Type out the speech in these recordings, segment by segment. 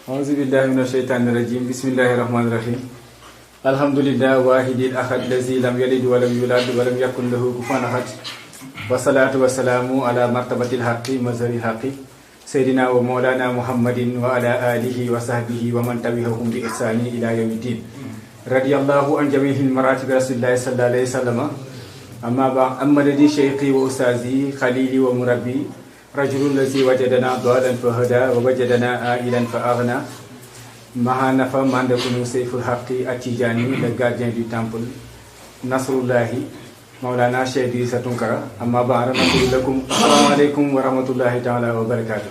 auzu billahi mina sheytaani rajim bismillahi rahmaani rahim alhamdulillah waahidil ahad lazi lam yalid walam yulad walam yakun lahu kufuwan ahad wasalaatu wasalaamu ala martabatil haqqi mazharil haqqi seydina wa mawlana muhammadin wa ala alihi wa sahbihi wa man tabi'ahum bi ihsani ila yawmi din radiyallahu an jamihil maratibi rasulillahi sallallahu alayhi wa sallama amma ba amadadi cheikhi wa ustazi khalili wa murabbi rajulun lazi wajadana dalan fa hada wa wajadana ailan fa aghna mahanafa mandakunu seyful haqqi atijani le gardien du temple nasrullahi Mawlana Cheikh Idrissa Tounkara amma ba rahmatullahi lakum assalamu aleykum wa rahmatullahi taala wa barakatuh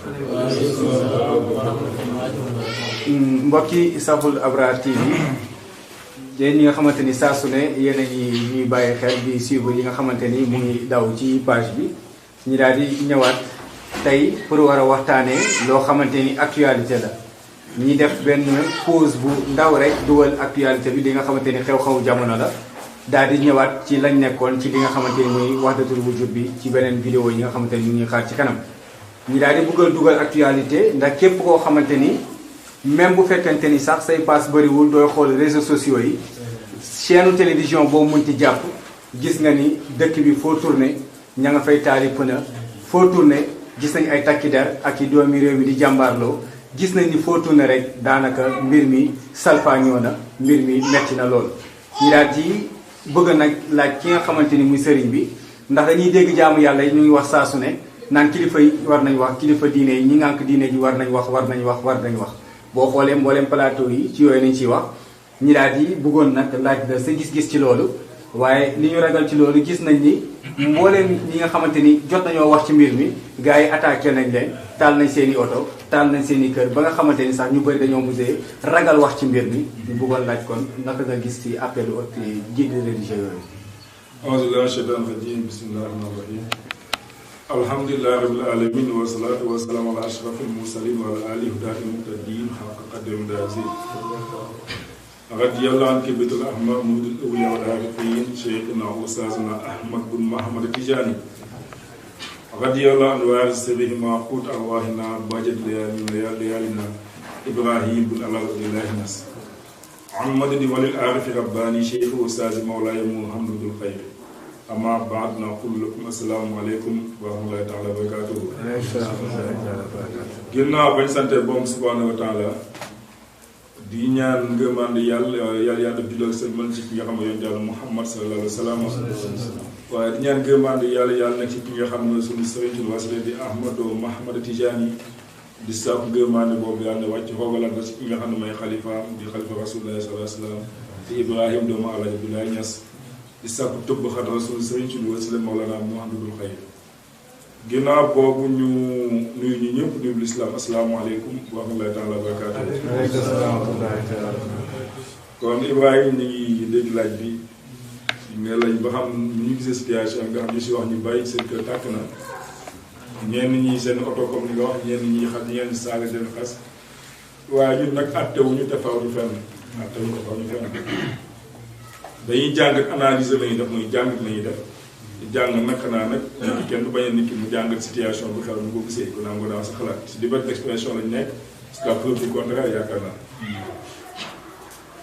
mbokki Saful Abrar TV yéen ñi nga xamante ni saa su ne yéen a ngi ñuy bàyyi xel di suivre yi nga xamante ni mu ngi daw ci page bi ñu daal di ñëwaat tey pour war a waxtaanee loo xamante ni actualité la ñi def benn pause bu ndaw rek dugal actualité bi li nga xamante ni xew-xewu jamono la daal di ñëwaat ci lañ nekkoon ci li nga xamante ni muy wahdatul wujud bi ci beneen vidéo yi nga xamante ni ñu ngi xaar ci kanam ñi daal di bëgg a dugal actualité ndax képp koo xamante ni même bu fekkente ni sax say pass bëriwul dooy xool réseaux sociaux yi chaîne télévision boo munti jàpp gis nga ni dëkk bi foo tourné ña nga fay taali pëna foo tourné gis nañ ay takki der ak i doomi réew mi di jàmbaarloo gis nañ ni foo tourné rek daanaka mbir mi salfaañoo na mbir mi metti na lool ñi daal di bëgg nag laaj ki nga xamante ni muy sëriñ bi ndax dañuy dégg jaamu yàlla yi ñu ngi wax saa su ne naan kilifa yi war nañ wax kilifa diine yi ñi ngànk diine ji war nañ wax boo xoolee mbooleem plateau yi ci yooyu nañ ciy wax ñi daal di bëggoon nag laaj la sa gis-gis ci loolu waaye li ñu ragal ci loolu gis nañ ni mbooleem ñi nga xamante ni jot nañoo wax ci mbir mi gars yi attaqué nañ leen taal nañ seen i oto taal nañ seen i kër ba nga xamante ni sax ñu bëri dañoo musee ragal wax ci mbir mi ñu bëggoon laaj kon naka nga gis ci appelu ak jiit religieux yooyu. auzu billahi shaytaan rajim bismillahi rahmaani rahim alhamdulillahi rabbil alamin wa salaatu wa salaamu ala ashrafil mursalin wa ala alihi hudaati muhtadin xaqa qadrim daasi radiyallahu an kibritul ahmad muhdil awliya wal arifin cheikhina ustazina ahmad bin mahamad tijani radiyallahu an waaris sirrihi maqut arwahina bajad layalina ibrahim bin alal ilahi nas ahmadini walil arifi rabbani cheikh ustazi mawlaya muhammadul xayr amma baad naqul lakum assalaamu aleykum wa rahmatullahi taala wa barakatuhu ginnaaw bañ sante boom subhanahu wa taala di ñaan ngërmande yàlla def jullal sëlmal ci ki nga xam ne yonent yàlla Muhammad sallallahu alayhi wa sallam waaye di ñaan ngërmande yàlla nag ci ki nga xam ne suñu sëriñ suñu wasila di Ahmadu Mahamad Tijani di sàkku ngërmande boobu yàlla ne wàcc xoogalan ko ci ki nga xam ne mooy xalifaam di xalifa rasulullah sallallahu alayhi wa sallam di Ibrahim doomu Alaaji Abdoulaye Niass di sàkku tëbb xadra suñu sëriñ suñu wasila Mawlana Muhammadul Xayr ginnaaw boobu ñu nuyu ñu ñëpp nuyu lislaam asalaamaaleykum wa rahmatullahi taala wa barakaatu. kon Ibrahima ñu ngi dégg laaj bi nga laaj ba xam ni ñu gisee situation nga xam ñu si wax ñu bàyyi seen kër tàkk na ñenn ñi seen oto comme ni nga wax ñenn ñi xam ñenn saaga seen xas waaye ñun nag attewuñu tefawuñu fenn dañuy jàng ak analyse lañuy def muy jàngat lañuy def. jàng nag xanaa nag kenn du bañ a nit ki mu jàngat situation bu xew ñu ko gisee ko naa nga daaw sa xalaat si liberté d'expression lañ nekk parce que preuve du contraire yaakaar naa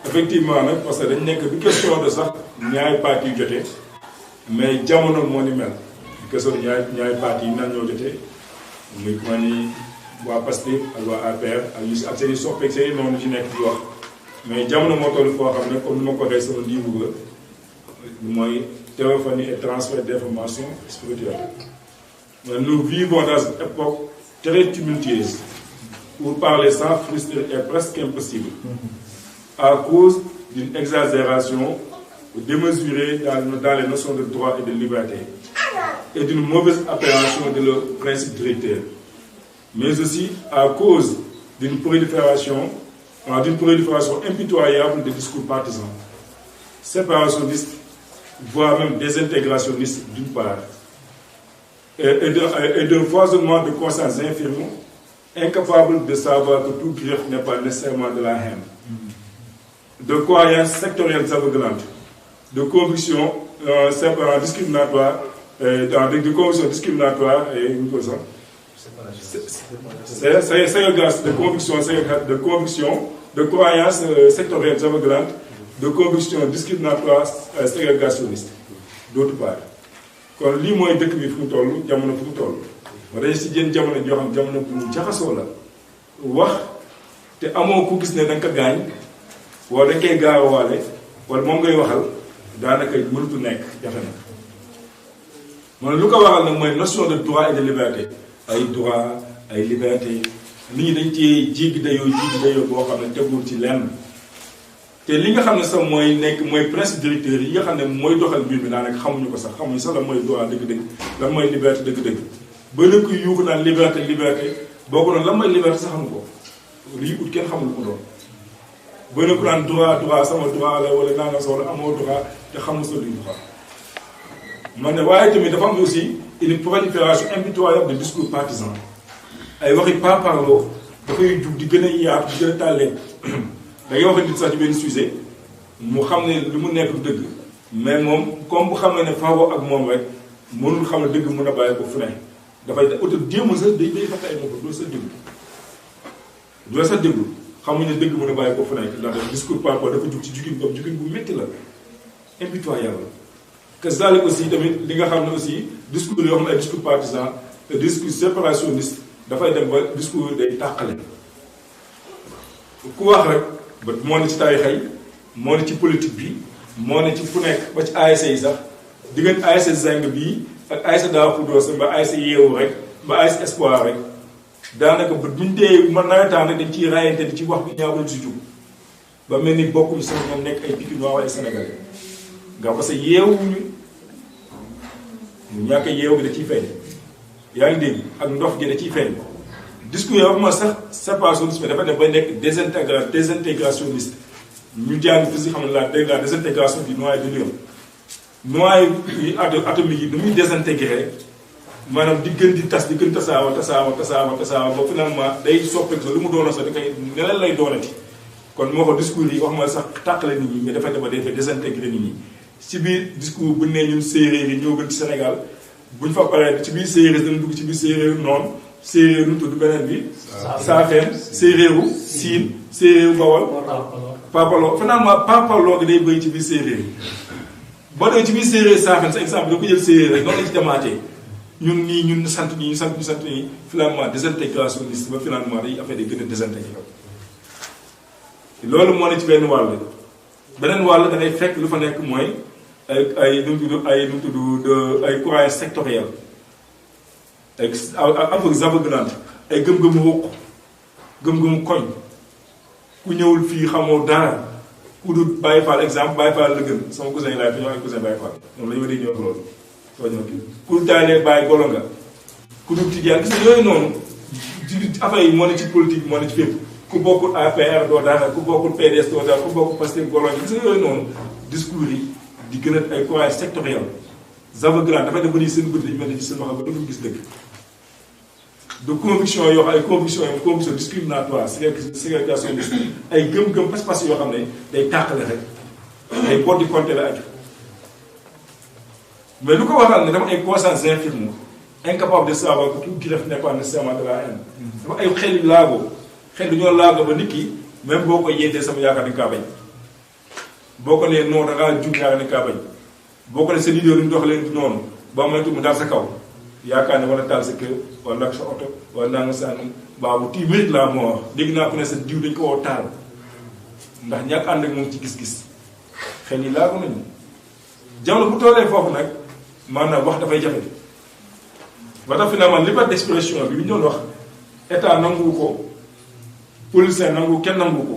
effectivement nag parce que dañ nekk du question de sax ñaari parti yu jotee mais jamono moo ni mel du question de ñaari parti yi nan ñoo jotee muy ma ni waa Pastef ak waa APR ak ñu si ak seen i soppeek seen i noonu ci nekk di wax mais jamono moo toll foo xam ne comme ni ma ko waxee sama livre la mooy téléphonie et transfert d'informations spirituelles. Nous vivons dans une époque très tumultueuse où parler sans frustrer est presque impossible à cause d'une exagération démesurée dans les notions de droit et de liberté et d'une mauvaise appréhension de leurs principes directeurs, mais aussi à cause d'une prolifération impitoyable de discours partisans, séparationnistes, voire même désintégrationniste d'une part, et d'un foisonnement de consciences infirmes, incapables de savoir que tout grief n'est pas nécessairement de la haine, de croyances sectorielles aveuglantes, de convictions discriminatoires, de convictions discriminatoires et ségrégation de conviction, de croyance sectorielle aveuglante, de conviction discriminatoire ségrégationniste d'autre part. Kon lii mooy dëkk bi fu mu toll jamono fu mu toll ma dañ si jën jamono joo xam jamono bu jaxasoo la wax te amoo ku gis ne da nga ko gaañ wala dañ koy gaawaale wala moom ngay waxal daanaka mënutu nekk jafe na man lu ko waxal nag mooy notion de droit et de liberté ay droit ay liberté nit ñi dañ ci jéggi dayoo boo xam ne tegul ci lenn te li nga xam ne sax mooy nekk mooy principe directeur yi nga xam ne mooy doxal mbir mi daanaka xamuñu ko sax xamuñu sax lan mooy droit dëgg-dëgg lan mooy liberté dëgg-dëgg ba lépp yuuxu naan liberté boo ko doon lan mooy liberté sax xamu ko lii ut kenn xamul ko doon ba lépp naan droit sama droit la wala naa nga soxla amoo droit te xamul sa luy droit man ne waaye tamit dafa am aussi une prolifération impitoyable de discours partisans ay waxi parparloo dafay jug di gën a yaatu di gën a tàllee da ngay wax nit sax ci benn sujet mu xam ne li mu nekk dëgg mais moom comme bu xam ne fawoo ak moom rek mënul xam ne dëgg mën a bàyyi ko fu ne dafay utal jéem sax day fàtte ay moom doo sa déglu doo sa déglu xamuñ ne dëgg mën a bàyyi ko fu ne ndax discours par rapport dafa jug ci jugin boobu jugin bu métti la impitoyable que zalik aussi tamit li nga xam ne aussi discours yoo xam ne ay discours partisan te discours séparationniste dafay dem ba discours day tàqale ku wax rek ba moo ne ci tarixa yi moo ne ci politique bi moo ne ci fu nekk ba ci ASC yi sax diggante ASC Zeng bii ak ASC Daaru Xudoos ba ASC Yeewu rek ba ASC Espoir rek daanaka ba buñ dee mën nawetaan rek dañ ciy rayante di ci wax bi ñaaw ci jug ba mel ni bokkuñu sax ñoom nekk ay Pikinois wala ay Sénégalais nga parce que yeewuñu ñu ñàkk yeewu gi da ciy feeñ yaa ngi dégg ak ndox gi da ciy feeñ discours yoo xam ne sax séparationniste dafa dem ba nekk désintégrationniste ñu jàng fi si xam ne la désintégration du noyau de l'urne noyau atomique yi nu muy désintégré maanaam di gën di tas di gën tasaawa ba finalement day soppeeku sax lu mu doonoon sax da koy neneen lay doonati kon moo ko discours yi wax ma sax tàqale nit ñi mais dafa dem ba day désintégré nit ñi ci biir discours buñ ne ñun séeréer yi ñoo gën ci Sénégal buñ fa paree ci biir séeréer dana dugg ci biir séeréer noonu séeréer nu tudd beneen bi saafeen séeréeru siin séeréeru bawol papaloo finalement papaloo gi day bëri ci biir séeréer yi boo dee ci biir séeréer saafeen sa exemple da ko jël séeréer rek noonu la ci demaatee ñun ñu sant ñi ñu sant ñi finalement désintégrationniste ba finalement day affaire day gën a désintégré loolu moo ne ci benn wàll beneen wàll da ngay fekk lu fa nekk mooy ay nu mu tudd ay croyances sectorielles ay aveuglante ay gëm-gëmu ruq gëm-gëmu koñ ku ñëwul fii xamoo dara ku dul Baye Fall exemple Baye Fall la gën sama cousin yi laay fi ñoo ay cousin Baye Fall ñoom la ñu war a ñëw loolu soo ñëw kii ku daalee Baye Golo nga ku dul Tijaan gis nga yooyu noonu affaire yi moo ne ci politique moo ne ci fépp ku bokkul APR doo dara ku bokkul PDS doo dara ku bokkul Pastef Golo gis nga yooyu noonu discours yi di gën a ay croyances sectorielles aveuglantes dafa def ba ni seen bët dañu mel ni seen wax ba dootul gis dëgg de conviction yoo xam ay conviction discriminatoire ségrégation ay gëm-gëm pas-pas yoo xam ne day tàqale rek ay bot di compter la aju mais lu ko waxal ne dafa ay consciences infirmes incapable de savoir que tout greffe n'est pas nécessairement de la haine dafa ay xel yu laago xel dañoo laago ba nit ki même boo ko yeddee sama yaakaar dañ kaa bañ boo ko nee non da ngaa jug yaakaar dañ kaa bañ boo ko ne sa leader ñu dox leen noonu ba moytu mu daal sa kaw yaakaar ne wala taal sa kër wala sa oto wala naa nga sànni baabu tii mérite la moo wax dégg naa ko ne sa diw dañ ko woo taal ndax ñàkk ànd ak moom ci gis-gis xel yi laa ko nañu jamono bu toolee foofu nag maanaam wax dafay jafe ba tax finalement liberté d'expression bi ñu doon wax état nangu ko politicien nangu kenn nangu ko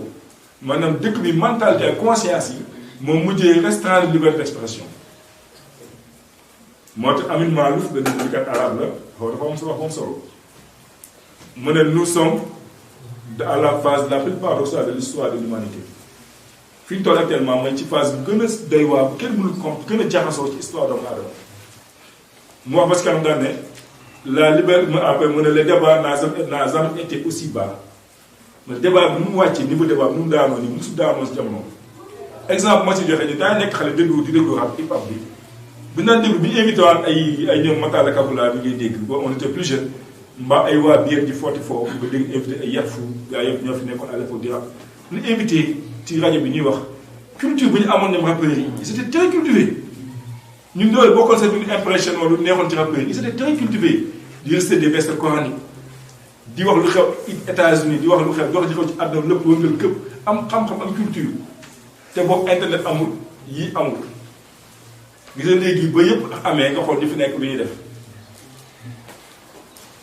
maanaam dëkk bi mentalité ak conscience yi moom mujjee restreindre liberté d'expression moo tax Amin Maalouf benn bindikat arabe la xaw dafa am sa wax moom solo mu ne nous sommes à la phase la plus paradoxale de l'histoire de l'humanité fi ñu toll actuellement mooy ci phase bu gën a doy waar bu kenn mënul compte gën a jaxasoo ci histoire doomu aadama mu wax parce que am daan ne la liberté après mu ne le débat n'a jamais été aussi bas le débat bi nu mu wàccee niveau débat bi nu mu daanoo nii musu daanoo si jamono exemple moo ci joxe ñu daa nekk xale di déglu rap hip hop bi bi naan déglu bi ñu invité waan ay ñoom Matala Kabula bi ngay dégg boo on était plus jeune mbaa ay waa biir ji 44 nga dégg invité ay Yarfou gars yëpp ñoo fi nekkoon à l'époque di rap ñu invité ci rajo bi ñuy wax culture bu ñu amoon ñoom rappeurs yi ils étaient très cultivés ñun loolu bokkoon sax duñu impression lu neexoon ci rappeurs yi ils étaient très cultivés di réciter des versets coraniques di wax lu xew États-Unis di wax lu xew dox di xew ci àdduna lépp wëngal këpp am xam-xam am culture te boobu internet amul yii amul gis nga léegi ba yëpp amee nga xool ñu fi nekk lu ñuy def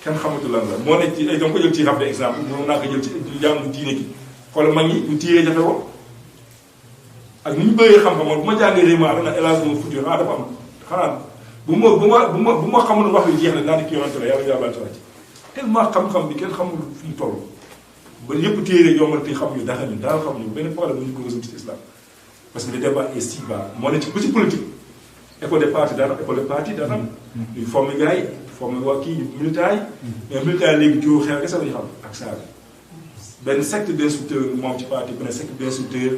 kenn xamatu lan la moo nekk ci ay dama ko jël ci rap exemple moom naa ko jël ci jàngu diine gi xool mag ñi ñu tiiree jafe woon ak ni ñu bëree xam-xam bu ma jàngee réma dana élage mo futur dafa am xanaa bu ma xamul wax yu jeex la naa di ki yonante la yàlla yàlla ci tellement xam-xam bi kenn xamul fu mu toll ba yëpp téere yombal te xamuñu dara ñu dara xamuñu benn problème bu ñu ko résoudre ci islam parce que le débat est si bas moo ne ci ba ci politique école de parti dana école de parti dana am ñu formé gars yi formé waa kii militaires yi mais militaires léegi jiw xew kese la ñu xam ak saa benn secte d'instructeur moom ci parti benn secte d'instructeur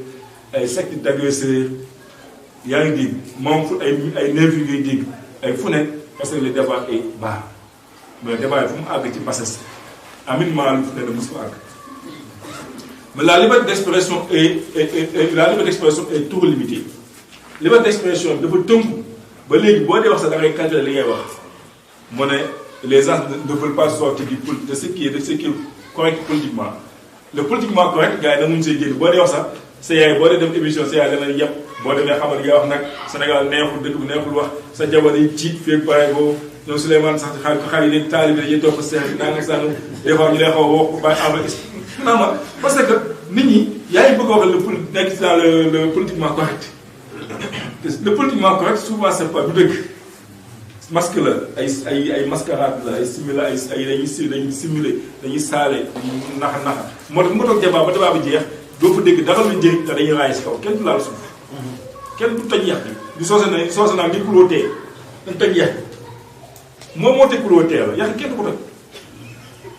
ay secte d'agresseur yaa ngi dégg moom fu ay nervis ngay dégg ay fu nekk parce que le débat est bas mais débat yi fu mu àgg ci bassesse aminement lu fu ne mos ko àgg mais la liberté d'expression est trop limitée liberté d'expression dafa tënku ba léegi boo dee wax sax da ngay calculer li ngay wax mu ne les gens ne veulent pas sortir de ce qui est correct politiquement le politiquement correct gars yi dañu see génn boo dee wax sax sa yaay boo dee dem émission sa yaay dana yëpp boo demee xamal li ngay wax nag Sénégal neexul dëkk bu neexul wax sa jabar yi ci feeg pare boobu ñoom Souleymane sax xaar yi léegi taalibe yi topp seex bi naa nga sànn des fois ñu lay xaw a wax bàyyi envoi non parce que nit ñi yaa ngi bëgg a wax nekk dans le politiquement correct le politiquement correct souvent c'est pas du dëgg masque la ay mascarade la ay simila ay dañuy simuler dañuy saale naxa moo tax bu nga toog débat ba débat bi jeex doo fa dégg dara lu njëriñ te dañuy raay si kaw kenn du laal suuf kenn du toj yax bi di soose naa ngi kuloo tee dañ toj yax bi moom moo teg kuloo tee la yax kenn du ko toj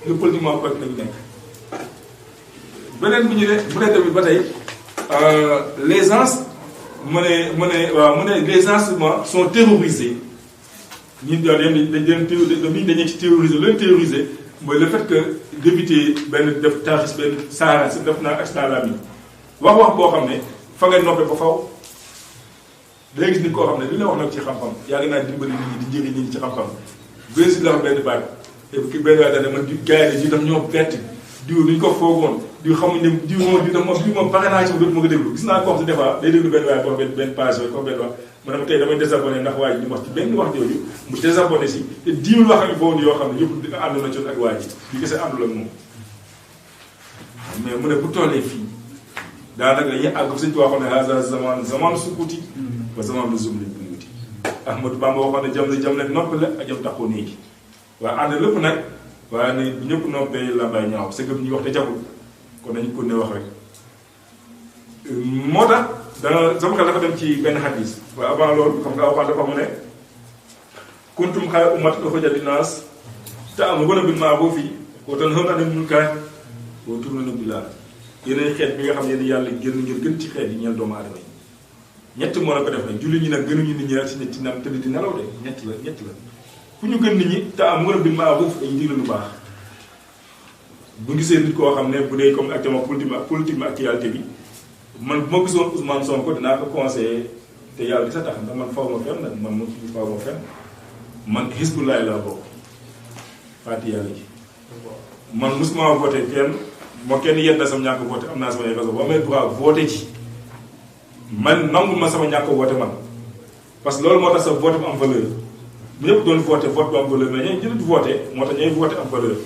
le politiquement correct lañu nekk beneen bi ñu ne bu ne tamit ba tey les gens mu ne les enseignements sont terrorisés ñun dañuy ci terroriser leen terroriser mooy le fait que d'éviter benn def tarxis benn saara si def naa accident la mi wax boo xam ne fa ngay noppee ba faw day gis nit koo xam ne li la wax nag ci xam-xam yaa ngi naa dimbali nit ñi di njëriñ nit ñi ci xam-xam bési la wax benn baat ki benn waay dane man gars yi daf ñoo bett diw duñ ko foogoon diw xamuñ ne diw moom pare naa ci dootu ma ko déglu gis naa ko wax si des fois day déglu benn waay boo benn page yooyu ko benn wax ma ne ma tey damay désabonné ndax waa ji ñu wax ci benn wax jooju mu désabonné si te 10 000 wax ak boobu yoo xam ne yëpp dina ànd na ci ak waa ji ñu gisee àndul ak moom mais mu ne bu tollee fii daanaka dañuy àgg suñu tubaab xam ne haza zaman sukuti ba zaman lu zum lañ bu wuti Ahmadou Bamba waxoon ne jam leen nopp la ak jam taxoo néegi waaye ànd lépp nag waaye ne bu ñëpp noppee lambay ñaaw c'est que ñuy wax te jagul kon nañu ko ne wax rek moo tax dana sama xel dafa dem ci benn xadis waaye avant loolu xam nga waxaan dafa mu ne kuntum xayra ummatin uxrijat linnaas ta'muruuna bil ma'ruuf wa tanhawna 'anil munkar wa tu'minuuna billaah yeneen xeet bi nga xam ne yàlla gën ci xeet yi ñeel doomu aadama yi ñett moo la ko def nag julli ñi nag gënuñu nit ñi rek si nit ci nam tëdd di nelaw de ñett la fu ñu gën nit ñi ta'muruuna bil ma'ruuf dañuy digle lu baax bu gisee nit koo xam ne bu dee comme actuellement politique actualité bi man bu ma gisoon Ousmane Sonko dinaa ko conseillé te yàlla di sa tax ndax man faw ma fenn nag man faw ma fenn man Hizbullah laa bokk parti yàlla ji man musuma voté kenn moo kenn yedda sama ñàkk voté am naa sama raison ba may droit voté ci man nangu ma sama ñàkk voté man parce que loolu moo tax sa vote bu am valeur bu ñëpp doon voté vote bu am valeur mais ñooy jëlut voté moo tax ñooy voté am valeur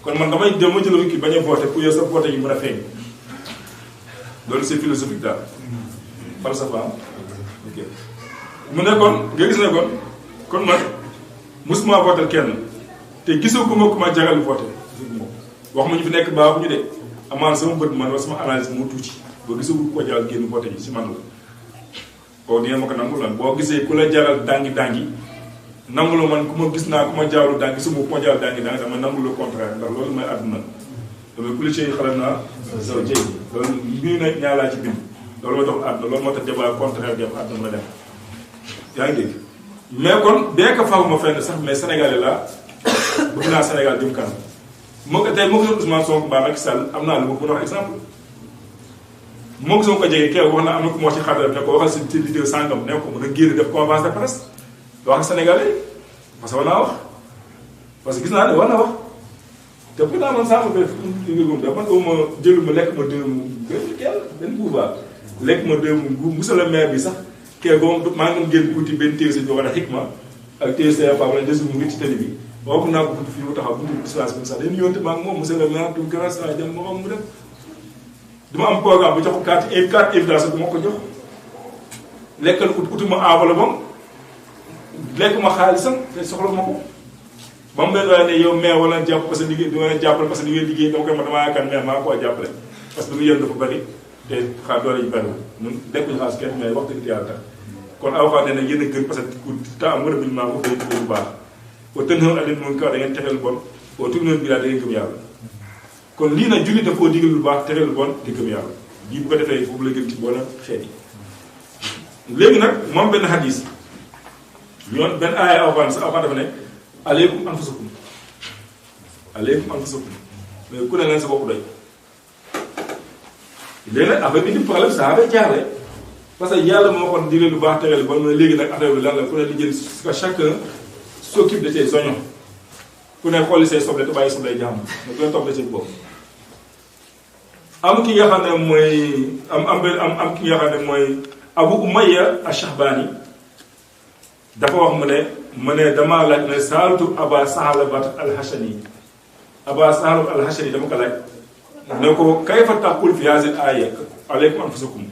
kon man damay jël recul bañ a voté pour yow sa voté yi mën a feeñ loolu c'est philosophique daal falsafa ok mu ne kon nga gis ne kon man musuma voté kenn te gisoo ko ma jagal voté wax ma ñu fi nekk baaxuñu de amaan sama bët man wala sama analyse moo tuuti boo gisoo ko jagal génn voté ji si man la koo dina ma ko nangu lan boo gisee ku la jaral dangi nangu la man ku ma gis naa ku ma jaaru dangi su ma jaral dangi dama nangu le contraire ndax loolu mooy àdduna damay kulli shay xalaat naa saw jëy loolu bii nag ñaa laa ci bind loolu mooy dox àdduna loolu moo tax débat contraire dem àdduna la dem yaa ngi dégg mais kon bien que faw ma fenn sax mais sénégalais la bëgg naa Sénégal jëm kanam moo ko tey moo ko Ousmane Sonko mbaa Macky Sall am naa lu ma mën a wax exemple moo ko ko jege kew wax na am na ku ma wax ci xarala ne ko waxal si vidéo sàngam ne ko mën a génn def conférence de presse wax ak Sénégalais parce que war naa wax parce que gis naa ne war na wax te pourtant man sànq ba man ma jëlu ma lekk ma benn pouvoir lekk ma monsieur le maire bi sax kee boobu maa ngi doon génn uti benn téere si war a xikma ak téere CFA wala des mu ngi ci télé bi wax naa ko buntu fii mu taxaw buntu silence bi sax dañuy yónte maa ngi moom monsieur le maire tout grâce à jëm moom mu dem dama am programme bu jox ko carte invitation bu ma ko jox lekkal utuma enveloppe bam lekk ma xaalisam te soxla ma ko ba mu leen waaye ne yow maire wala jàpp parce que liggéey du ma jàppale parce que li ngay liggéey dama koy ma damaa yaakaar maire maa koo jàppale parce que lu mu yéen dafa bëri te xaar doole yi bëriwul ñun lekkuñu xaalis kenn mais wax dëgg yàlla tax kon awaxaa nee na yéen a gën parce que temps am rébellement ko day bu baax au tënk aleen moom kaw da ngeen texeel bon au tournoon bi daal da ngeen gëm yàlla kon lii nag jullit daf koo digal lu baax texeel lu bon di gëm yàlla bii bu ko defee foofu la gën ci boole xeet yi léegi nag moom benn xadis yoon benn aaya awaxaan sa awaxaan dafa ne aleykum anfusakum mais ku ne leen sa bopp doy léegi nag affaire bi indi problème ça avait jaarle parce que yàlla moo waxoon digle lu baax tere lu bon mais léegi nag affaire bi lan la ku ne di jël que chacun s'occupe de ses oignons ku ne xooli say soble te bàyyi soble jàmm mais ku ne topp da ci bopp am ki nga xam ne mooy am ki nga xam ne mooy Abu Umayya Ash-Shahbani dafa wax mu ne damaa laaj ne saaltu Aba Sahlabat al-Hashani Aba Sahlabat al-Hashani dama ko laaj ne ko kayfa taqul fi haazihil aaya aleykum anfusakum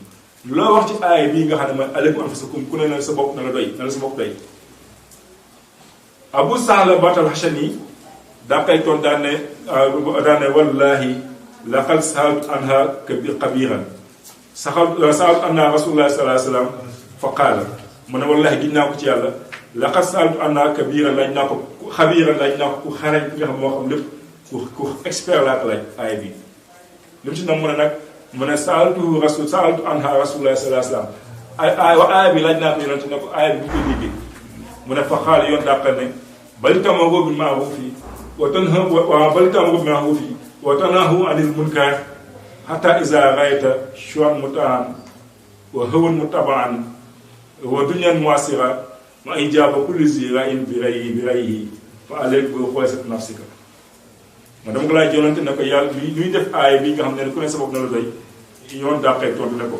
loo wax ci aaya bii nga xam ne mooy aleykum anfusakum ku ne na sa bopp na la doy na la sa bopp doy Abu Sahlabat al-Hashani daa koy toon daan ne wallaahi laqad saaltu anha kabiran saaltu anha rasulullah sallallahu alayhi wa sallam fa qaala mu ne wallaahi gis naa ko ci yàlla laqad saaltu anha kabiran laaj naa ko xabiran laaj naa ko ku xarañ ki nga xam moo xam lépp ku expert laa ko laaj aaya bi li mu si nag mu ne nag mu ne saaltu anha rasulullah sallallahu alayhi wa sallam aaya bi laaj naa ko yonente ne ko aaya bi bu koy déggee mu ne fa xaala yoon dàqal ne bal ta'muru bil ma'rufi wa tanhaw anil munkar hatta iza ra'ayta shu'an muta'an wa hawan mutaba'an wa dunyan mu'asira ma ijaba kulli zi ra'in bi ra'yihi fa alayka bi khawsat nafsika ma dama ko laaj yonente ne ko yàlla ñuy def aaya bi nga xam ne ku ne sa bopp na la doy yoon dàqee tontu ne ko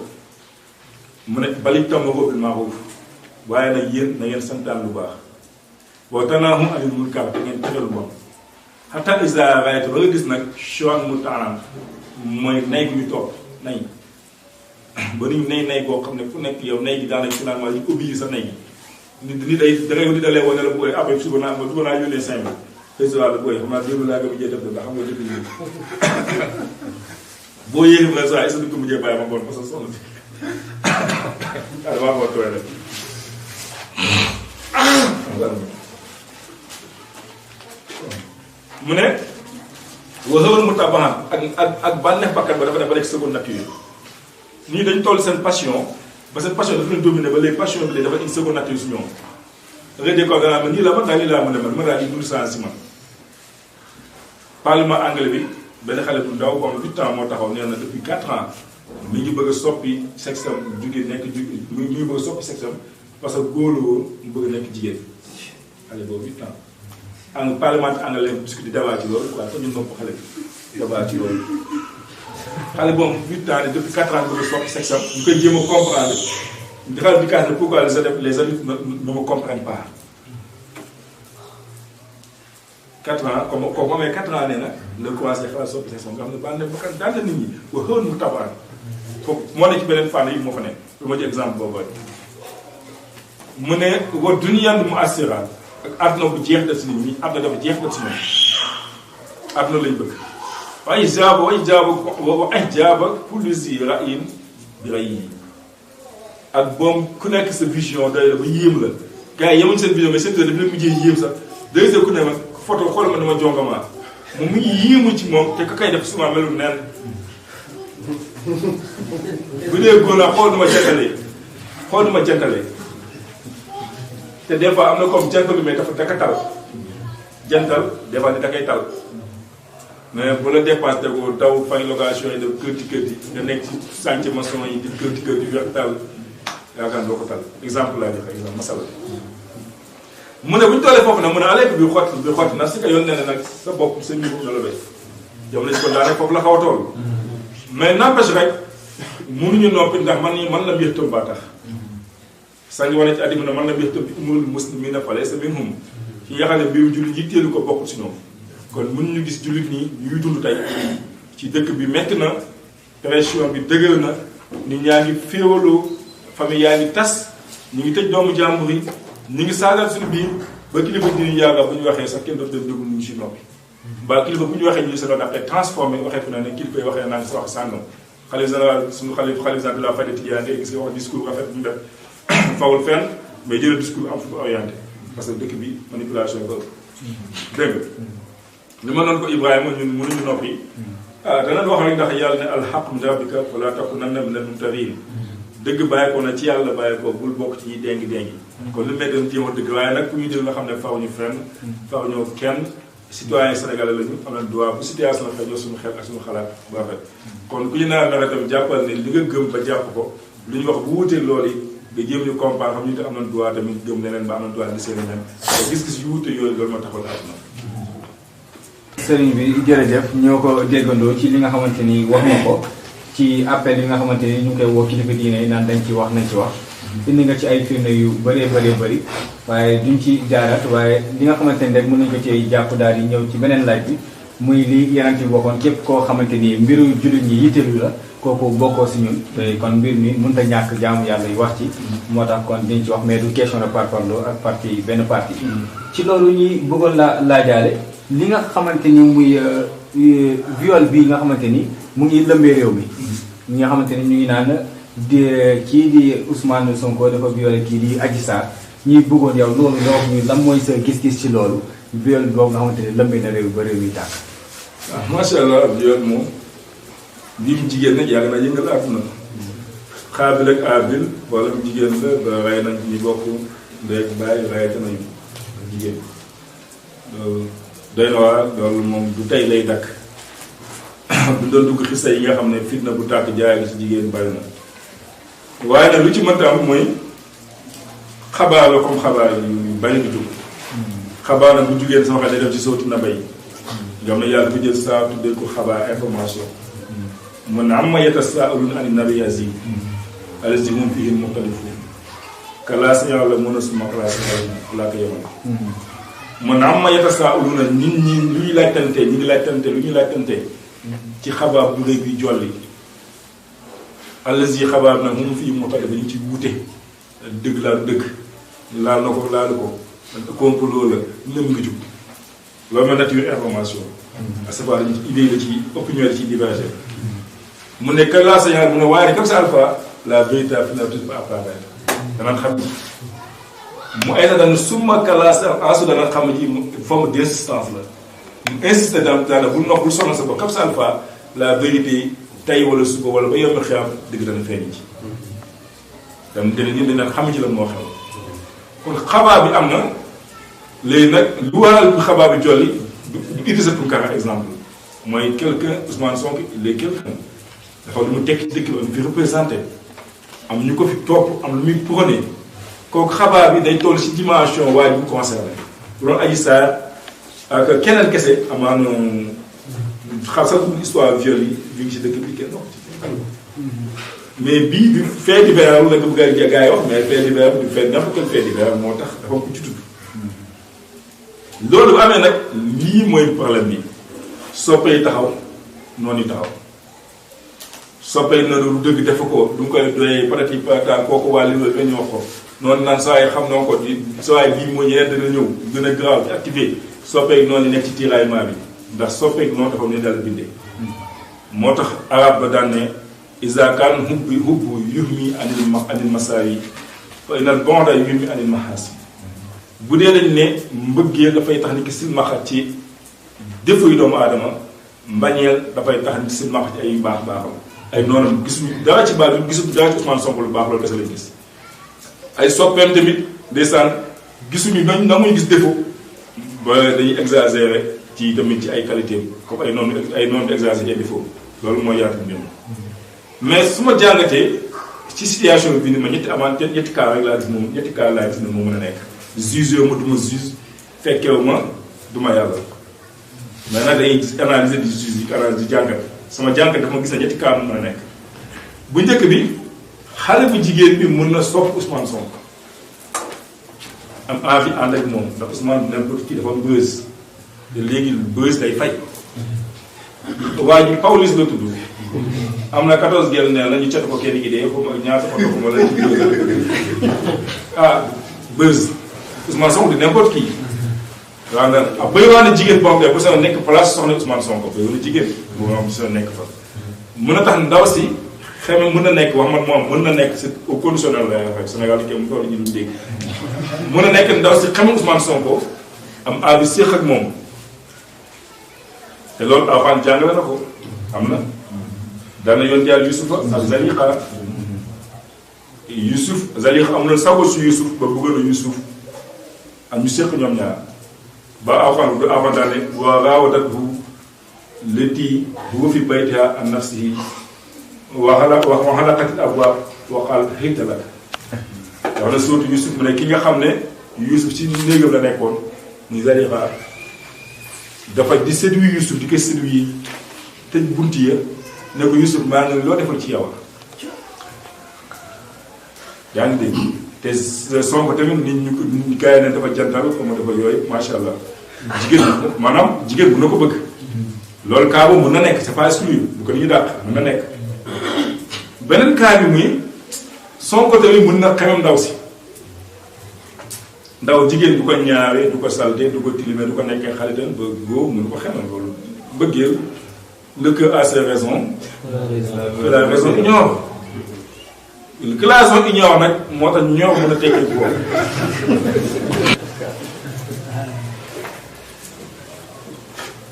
mu ne bal ta'muru bil ma'ruf waaye nag yéen na ngeen santaan lu baax wa tanhaw anil munkar te ngeen tere lu bon hatta iza ra'ayta ba nga gis nag shu'an muta'an mooy nay gu ñu toog nay ba ni nay boo xam ne fu nekk yow nay gi daanaka finalement ñu obligé sa nay gi ni day da ngay da lay wane la booy après suba naa yónnee 5 000 festival booy xam naa démb laa nga mujjee def da xam nga dëgg yi boo yéexee ba saa est-ce que du ko mujjee bàyyi ma bon parce que soxla si waaw moo tooy rek mu ne waxewal mu tabaxan ak bànneex bakkan ba dafa ne ba nekk seconde nature nii dañ toll seen passion ba seen passion dafa leen dominé ba léegi passion bi léegi dafa une seconde nature si ñoom da ngay dégg ko danaa ma nii la man daal nii laa mën a mel ma daal di dund saa si man parlement anglais bi benn xale bu ndaw comme 8 ans moo taxaw nee na depuis 4 ans mi ngi bëgg a soppi sexe am mi ngi bëgg a soppi sexe am parce que góor la woon mu bëgg a nekk jigéen xale boobu 8 ans ang parlement anglais discuté débat ci loolu quoi te ñu nopp xale bi débat ci loolu xale boobu 8 ans ne depuis 4 ans bëgg a soppi sexe am ñu koy jéem a comprendre di xale di kaas ne pourquoi les adultes ne me comprennent pas 4 ans comme kooku amee 4 ans nee na la commencé xalaat soppi sexe am nga xam ne bànn ba kat daante nit ñi wa xëwoon mu tabaan foofu moo ne ci beneen fànn yi moo fa nekk lu ma ci exemple boobu mu ne wa duniyaan mu assira ak àdduna bu jeex da si nit ñi àdduna dafa jeex da si ñoom àdduna lañ bëgg ay jaaba kulli zi ra'in bi ra'yi ak boom ku nekk sa vision doy la ba yéem la gars yi yemuñ seen vision mais seen dafa leen mujjee yéem sax day ku ne ma photo xool ma dama jongamaa moom mu ngi yéemu ci moom te ka kay def souvent melul neen bu dee góor la xool nu ma jantalee te des fois am na comme jantal mais dafa daka tal jantal des fois da koy tal mais bu la dépasse ko daw fay location yi def kër ci kër yi nga nekk ci chantier maçon yi di kër ci kër yi wax tal yaakaar doo ko tal exemple laa joxe exemple masala mu ne bu ñu tollee foofu nag mu ne aleek bi xotti na si ka yoon nee na nag sa bopp sa niveau na la béy jam nañ ko daanaka foofu la xaw a toll mais n'empêche rek mënuñu noppi ndax man la mbir tëm baa tax sañ wane ci àddina ne man la mbir tëm bi umul muslimina fale sa min hum ci nga xam ne mbiru jullit yi teelu ko bokkul si ñoom kon mënuñu gis jullit ñi ñuy dund tey ci dëkk bi metti na pression bi dëgër na nit ñaa ngi féewaloo famille yaa ngi tas ñu ngi tëj doomu jàmbur yi ñu ngi saagal suñu biir ba kilifa dinañu yàgga bu ñu waxee sax kenn dootu déglu ñu si noppi ba kilifa bu ñu waxee ñu sa doon daf ay transformé waxee fi na ne kilifa yi waxee naa ngi sa wax sàngam xalif général suñu xalif général de la Fayda Tidiane ngay gis nga wax discours rafet bu ñu def fawul fenn mais jëlee discours am fu ko orienté parce que dëkk bi manipulation ko dégg nga li ma noonu ko Ibrahima ñun mënuñu noppi danañ wax rek ndax yàlla ne alxaq min rabbika wala takunanna minal mumtarin dëgg bàyyi ko na ci yàlla bàyyi ko bul bokk ci ñi déngi kon lu mel doon jéem a dëgg waaye nag ku ñu jël nga xam ne faaw ñu fenn faaw ñoo kenn citoyen sénégalais lañu am na droit bu situation la xëjoo suñu xel ak suñu xalaat bu rafet kon ku ñu naan nawet tam jàppal ne li nga gëm ba jàpp ko lu ñu wax bu wutee loolu yi nga jéem ñu comprendre xam ñu te am na droit tamit gëm leneen ba am na droit gisee leneen te gis-gis yu wute yooyu loolu moo taxawal àdduna. sëriñ bi jërëjëf ñoo ko déggandoo ci li nga xamante ni wax na ko ci appel yi nga xamante ni ñu ngi koy woo kilifa diine yi naan dañ ci wax nañ ci wax indi nga ci ay firnde yu bëree bëri waaye duñ ci jaaraat waaye li nga xamante ni rek mën nañ ko ci jàpp daal di ñëw ci beneen laaj bi muy li yeneen bi waxoon képp koo xamante ni mbiru jullit ñi yitteelu la kooku bokkoo si ñun te kon mbir mi mënut a ñàkk jaamu yàlla yu wax ci moo tax kon diñ ci wax mais du question de parparloo ak parti benn parti ci loolu ñuy bëggoon laajaale li nga xamante ni muy viol bi nga xamante ni mu ngi lëmbee réew mi ñi nga xamante ni ñu ngi naan kii di Ousmane Sonko dafa violé kii di Adji Sarr ñuy bëggoon yow loolu nga wax ñu lan mooy sa gis-gis ci loolu viol boobu nga xamante ni lëmbee na réew ba réew yi tàkk. waaw macha allah viol moom lim jigéen nag yàgg na yëngal àdduna Xaabil ak Aabil wala jigéen la ba rey nañ ñu bokk ndey bàyyi reyate nañu jigéen loolu doy na waar loolu moom du tey lay dakk bu doon dugg xisa yi nga xam ne fitna bu tàkk jaay la ci jigéen bari na waaye nag lu ci mënta am mooy xabaar la comme xabaar yu bari di dugg xabaar nag bu jugéen sama xel day def ci sootu na bay nga xam ne yàlla bu jël saa tuddee ko xabaar information mun na amma yatasaaluna ani nabi azim allazi hum fihi muxtalifun kalaa sa yàlla mën a suma classe laa ko yemal mun na amma yatasaaluna nit ñi lu ñu laajtante ñi ngi laajtante lu ñu laajtante ci xabaar bu rëy bi jolli allazi xabaar nag hum fihi muxtalifun ñu ci wuute dëgg laa dëgg laal na ko laalu ko complot la ñëm ngi jub loolu ma nature information à savoir dañu ci idée la ci opinion la ci diverger mu ne que la señal mu ne waaye comme ça alpha la vérité finale pas apparaître danañ xam mu ay na daan summa kalaas ensuite danañ xam ji forme d' insistance la mu insister dans bu nopp lu sonn sa bopp comme ça alpha la vérité tey wala suba wala ba yomb xiyam dëgg dana feeñ ci dam dana ñun dañ xam ci lan moo xew kon xabaar bi am na léegi nag lu waral xabaar bi jolli du Idrissa Tounkara exemple mooy quelqu'un Ousmane Sonko il est quelqu'un dafa lu mu tekki dëkk bi am fi représenté am ñu ko fi topp am lu muy prôné kooku xabaar bi day toll ci dimension waaye bu concerné bu doon Adji Sarr ak keneen kese amaan xam sax histoire viol yi ñu ngi ci dëkk bi kenn wax ci mais bii bi fait divers la nga bëgg a gars yi wax mais fait divers du fait n'importe quel fait divers moo tax dafa ko ci tudd loolu bu amee nag lii mooy problème bi soppay taxaw noonu yi taxaw soppay na lu dëgg def ko du nga koy doyee peut-être yi kooku waa li nga ñoo ko noonu naan saa yi xam na ko di saa yi bii mooy yeneen dana ñëw gën a grave ci activé soppay noonu nekk ci tiraillement bi ndax soppay noonu dafa ne daal bindee moo tax arab ba daan ne isa kaan hubbu yuhmi anil masaayi fa inal bonda yuhmi anil mahaasi bu dee dañ ne mbëggeel dafay tax ni ki silmaxa ci défaut yu doomu aadama mbañeel dafay tax ni ki silmaxa ci ay baax baaxam ay noonam gisuñu dara ci baax gisuñu dara ci Ousmane Sonko lu baax loolu kese lañ gis ay soppeem tamit ndeysaan gisuñu na muy gis défaut ba dañuy exagérer ci tamit ci ay qualité comme ay noonu exagéré défaut loolu mooy yaatu mbir mais su ma jàngatee ci situation bi ni ma ñetti cas rek laa gis moom ñetti cas laa gis ne moo mën a nekk juge ma du ma juge fekkewu ma du ma yàlla mais nag dañuy analyser di juge yi analyser di jàngat sama jàngat dafa ma gis ne ñetti cas mu mën a nekk bu njëkk bi xale bu jigéen bi mën na sopp Ousmane Sonko am envie ànd ak moom ndax Ousmane n'importe qui dafa am buzz te léegi buzz day fay waa ji Pawlish la tudd am na 14 gel ne la ñu cet ko kenn idée foofu ak ñaata oto ko wala ci buzz Ousmane Sonko di n'importe qui waaw nga bëri waa na jigéen boo xam ne bu sa nekk place soxna Ousmane Sonko bëri waa na jigéen boo xam sa nekk fa mën a tax ndaw si xeme mën na nekk wax man moom mën na nekk c'est au conditionnel la wax Sénégal di mu toll ñu duñ dégg mën a nekk ndaw si xeme Ousmane Sonko am envie séq ak moom te loolu Alxuraan jàngale na ko am na daana yoon jaar Yusufa ak Zalixa Yusuf Zalixa am na sago si Yusuf ba bëggoon a Yusuf am ñu séq ñoom ñaar ba Alxuraan du avantage wa raawadathu llatii huwa fii baytihaa an nafsihi wa xalaqatil abwaab wa qaalat hayta lak wax na sóotu Yusuf mu ne ki nga xam ne Yusuf ci néegam la nekkoon muy Zalixa dafa di séduire Yusuf di ko séduire tëj bunt ya ne ko Yusuf maa ngi loo defal ci yow yaa ngi dégg te Sonko tamit nit ñu ko gars yi ne dafa jantal comme dafa yooyu macha allah jigéen maanaam jigéen bu na ko bëgg loolu cas boobu mën na nekk c'est pas exclu bu ko ni ñu dàq mën na nekk beneen cas bi muy Sonko tamit mën na xamam ndaw si ndaw jigéen du ko ñaawee du ko salte du ko tilimee du ko nekkee xaritam ba góor mënu ko xamal loolu bëggeel le cœur a ses raisons la raison ignore que la raison ignore nag moo tax ñoo mën a tekkee bu boobu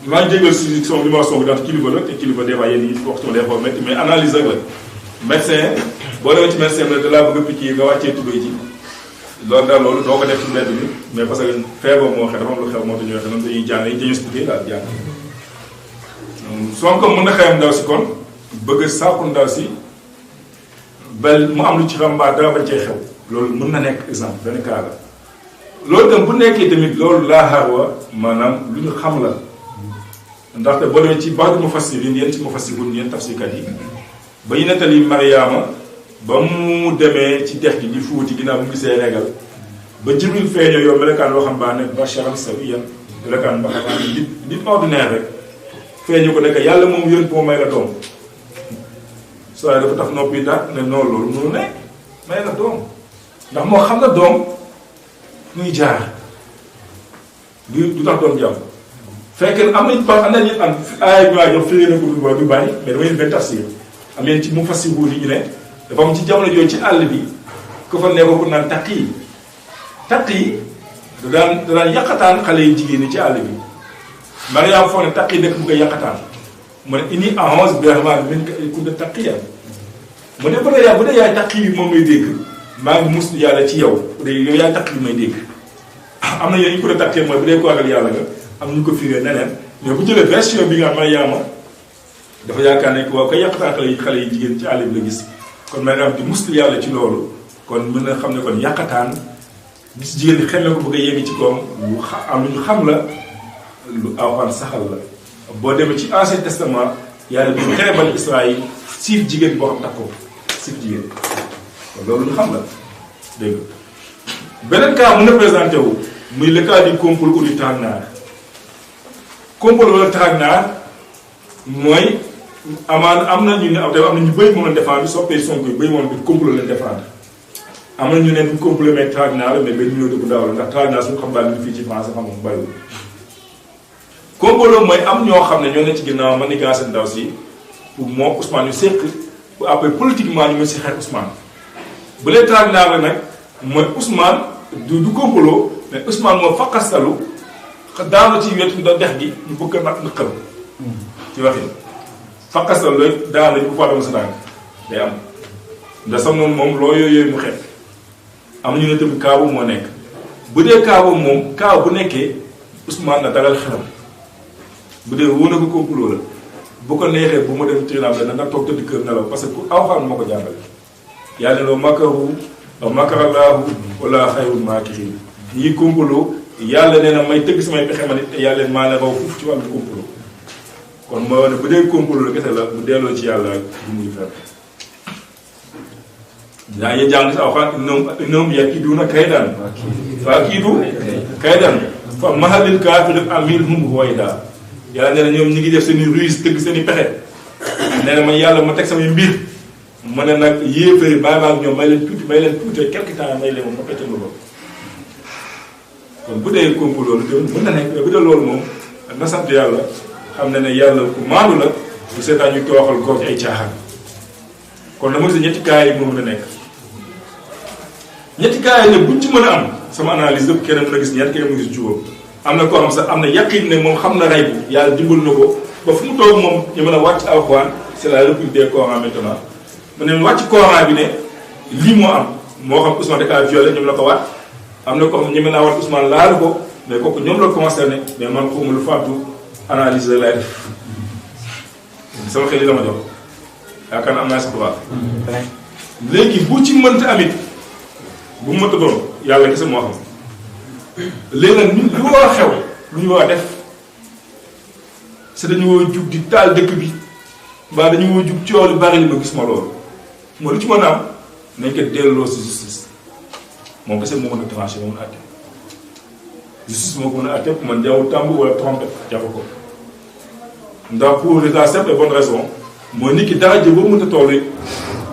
maa ngi jégal si son li ma wax Sonko daal kilifa la te kilifa des fois yéen yi waxtu des fois métti mais analyse rek la médecin boo demee ci médecin bi da laa bëgg a piqué nga wàccee tubéy ji loolu daal loolu doo ko def ci mbedd bi mais parce que feebar moo xew dafa am lu xew moo tax ñu waxee noonu dañuy jàng dañuy diagnostiqué daal jàng Sonko mën na xëyam ndaw si kon bëgg sàkku ndaw si ba mu am lu ci xam mbaa dara bañ cee xew loolu mën na nekk exemple benn cas la loolu tam bu nekkee tamit loolu laa xarwa maanaam lu ñu xam la ndaxte boo demee ci baax du mufassirin yéen ci mufassirun yéen tafsirkat yi ba ñu nettali Mariama ba mu demee ci dex gi di fuuti ginnaaw mu gisee regal ba Jibril feeñoo yow melokaan loo xam baa ne basharan sawiyyan melokaan ba xam ne nit ordinaire rek feeñu ko nekk yàlla moom yónni moo may la doom soo dafa tax noppi daal ne noonu loolu mënu ne may la doom ndax moo xam na doom muy jaar du tax doom jàmm fekk am nañ ba am nañu am ay waa jox firi na ko du bari mais damay benn tafsir am leen ci mu fassiru yi ñu ne dafa am ci jamono jooju ci àll bi ko fa nekkoon pour naan takk yi da daan yàqataan xale yi jigéen ñi ci àll bi Mariam foog ne takk yi nekk bu koy yàqataan mu ne inni a'uuzu birahmaani minka in kunta taqiyyan mu ne bu dee yaay takk yi moom may dégg maa ngi muslu yàlla ci yow bu dee yow yaay takk yi may dégg am na yéen ñu ko doon takkee mooy bu dee ko ragal yàlla nga am ñu ko firee neneen mais bu jëlee version bi nga Mariama dafa yaakaar ne waaw koy yàqataan xale yi jigéen ci àll bi la gis kon Mariam di muslu yàlla ci loolu kon mën na xam ne kon yàqataan gis jigéen ñi xamee ko bëgg a yegg ci koom am lu ñu xam la lu Alxuraan saxal la boo demee ci Ancien Testament yàlla bi tere bani Israël siif jigéen boo xam takk ko siif jigéen kon loolu ñu xam la dégg nga beneen cas mën na présenté wu muy le cas du complot ou du traquenard complot wala traquenard mooy amaan am na ñu ne am na ñu bëri moom la défendre soppee Sonko yi bëri moom bi complot leen défendre am na ñu ne duñ complot mais traquenard la mais benn ñëw dëgg ndaw la ndax traquenard suñu xam daal ñu fii ci France xam nga bariwul complot mooy am ñoo xam ne ñoo ne ci ginnaaw manigance ndaw si pour moom Ousmane ñu seq pour après politiquement ñu mën si xeex Ousmane bu lee traquenard la nag mooy Ousmane du complot mais Ousmane moo faqastalu daanu ci wetu dex gi ñu bëgg a nag nëkkal ci waxin faqastalu la daanu ñu bu faatama sa dànk day am ndax sax moom loo yooyu mu xeet am ñu ne tamit kaabu moo nekk bu dee kaabu moom kaaw bu nekkee Ousmane na dalal xelam bu dee wóor na ko complot la bu ko neexee bu ma dem tribunal dana na toog tëdd kër nelaw parce que ku Alxuraan moo ko jàngale yàlla ne makaru wa makarallaahu wala xayrul maakirin ñii complot yàlla nee na may tëgg samay pexe ma nit te yàlla maa la raw foofu ci wàllu complot kon moo ne bu dee complot la kese la bu delloo ci yàlla du mujj fenn yaa ngi jàng si Alxuraan innahum yakiiduuna kaydan fakiidu kaydan fa mahalil kaafirin amilhum ruwayda yàlla nee na ñoom ñi ngi def seen i ruse tëgg seen i pexe nee na man yàlla ma teg samay mbir ma ne nag yéefari bàyyi ak ñoom may leen tuuti quelque temps may leen moom ma pecc loolu kon bu dee complot loolu mën na nekk bu dee loolu moom na sant yàlla xam ne yàlla ku maandu la bu seetaan ñu tooxal góor ci ay caaxaan kon dama gis ñetti cas yi moo mën a nekk ñetti cas yi ne buñ ci mën a am sama analyse yëpp kenn mën a gis ñett kenn mën a gis juróom am na koo xam sax am na yaqin ne moom xam na ray bi yàlla dimbal na ko ba fu mu toog moom ñu mën a wàcc alxuraan c'est la république des Corans maintenant mu ne wàcc Coran bi ne lii moo am moo xam Ousmane da kaa violé ñoom la ko waat am na ko xam ñeme naa waat Ousmane laal ko mais kooku ñoom la concerné mais man xawma lu fàttu analyse lay def sama xel yi la ma jox yaakaar na am naa si droit léegi bu ci mënta amit bu mu mënta doon yàlla kese moo xam léegi nag ñun lu war a xew lu ñu war a def c'est dañu war a jug di taal dëkk bi mbaa dañu war a jug coow li bari li ma gis ma loolu moo lu ci mën a am nañ ko delloo si justice moom kese moo mën a tranché moo mën a àtte justice moo ko mën a àtte man jaww tàmb wala trompette jafe ko ndax pour la simple et bonne raison mooy nit ki dara jë boo mënta toll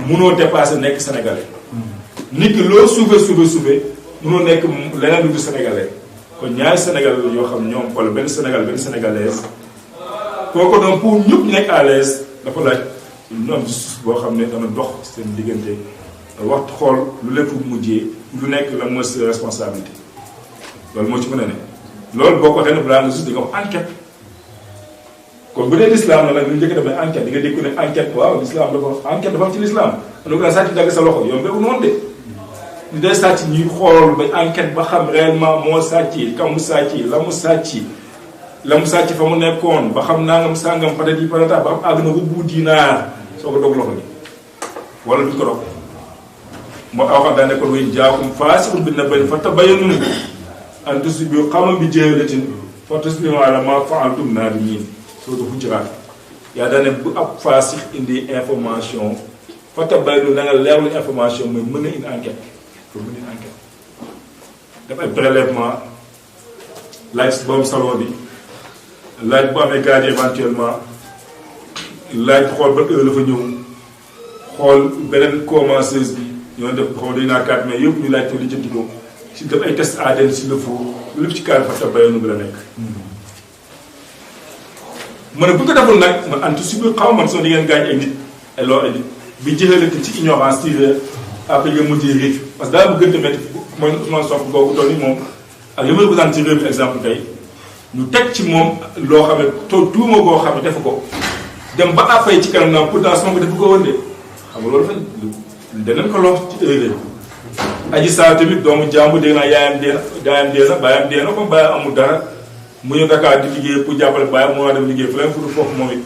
mënoo dépassé nekk sénégalais nit ki loo suufee mënoo nekk leneen lu du sénégalais kon ñaari sénégalais la yoo xam ñoom wala benn sénégal benn sénégalaise kooku donc pour ñëpp nekk à l'aise dafa laaj ñu am justice boo xam ne dana dox seen diggante waxtu xool lu lépp mujjee lu nekk la mooy sa responsabilité loolu moo ci mën a ne loolu boo ko waxee ne balaa nga justice di nga wax enquête kon bu dee l'islam la nag lu njëkk dafay enquête di nga dégg ne enquête waaw l'islam dafa enquête dafa am ci l'islam anu ko sàcc dagg sa loxo yow mbégu noonu de ñu day sàcc ñuy xool ba enquête ba xam réellement moo sàcc kam mu sàcc la mu sàcc fa mu nekkoon ba xam nangam sàngam patati patata ba am àgg na rubbu dinaar soo ko dog loxo ni wala duñ ko dog moo aw xam daa nekkoon way jaakum faasiqun bi naba'in fatabayyanu an tusbihu qawman bi jahaalatin fa tusbihu ala ma fa'altum naadimiin soo ko Hujuraat yaa daa ne bu ab faasix indi information fatabayyanu da nga leerlu information mooy mën a indi enquête pour mën a indi enquête def ay prélèvement laaj borom salon bi laaj bu amee gardien éventuellement laaj xool ba heure la fa ñëw xool beneen commenceuse bi ñoo def xaw dañu naa 4 mai yëpp ñu laaj ko li jënd ko si def ay test ADN si le faux lépp ci cadre fatabayyanu bi la nekk. ma ne bu ñu ko deful nag man antu si biir xaw man soo di ngeen gaañ ay nit ay loo ay nit bi jëxalante ci ignorance tiré après nga mujjee réccu parce que daal bu gën a métti mooy Ousmane Sonko boobu toll nii moom ak li ma la ko daan ci réew mi exemple tey ñu teg ci moom loo xam ne tuuma boo xam ne defu ko dem ba affaire ci kanam naam pourtant Sonko defu ko woon de xam nga loolu danañ ko lor ci erreur Adji Sarr tamit doomu jàmbur dégg naa yaayam dee na baayam dee na comme baayam amul dara mu ñëw Dakar di liggéey pour jàppale baayam moo dem liggéey fu leen fu foofu moom it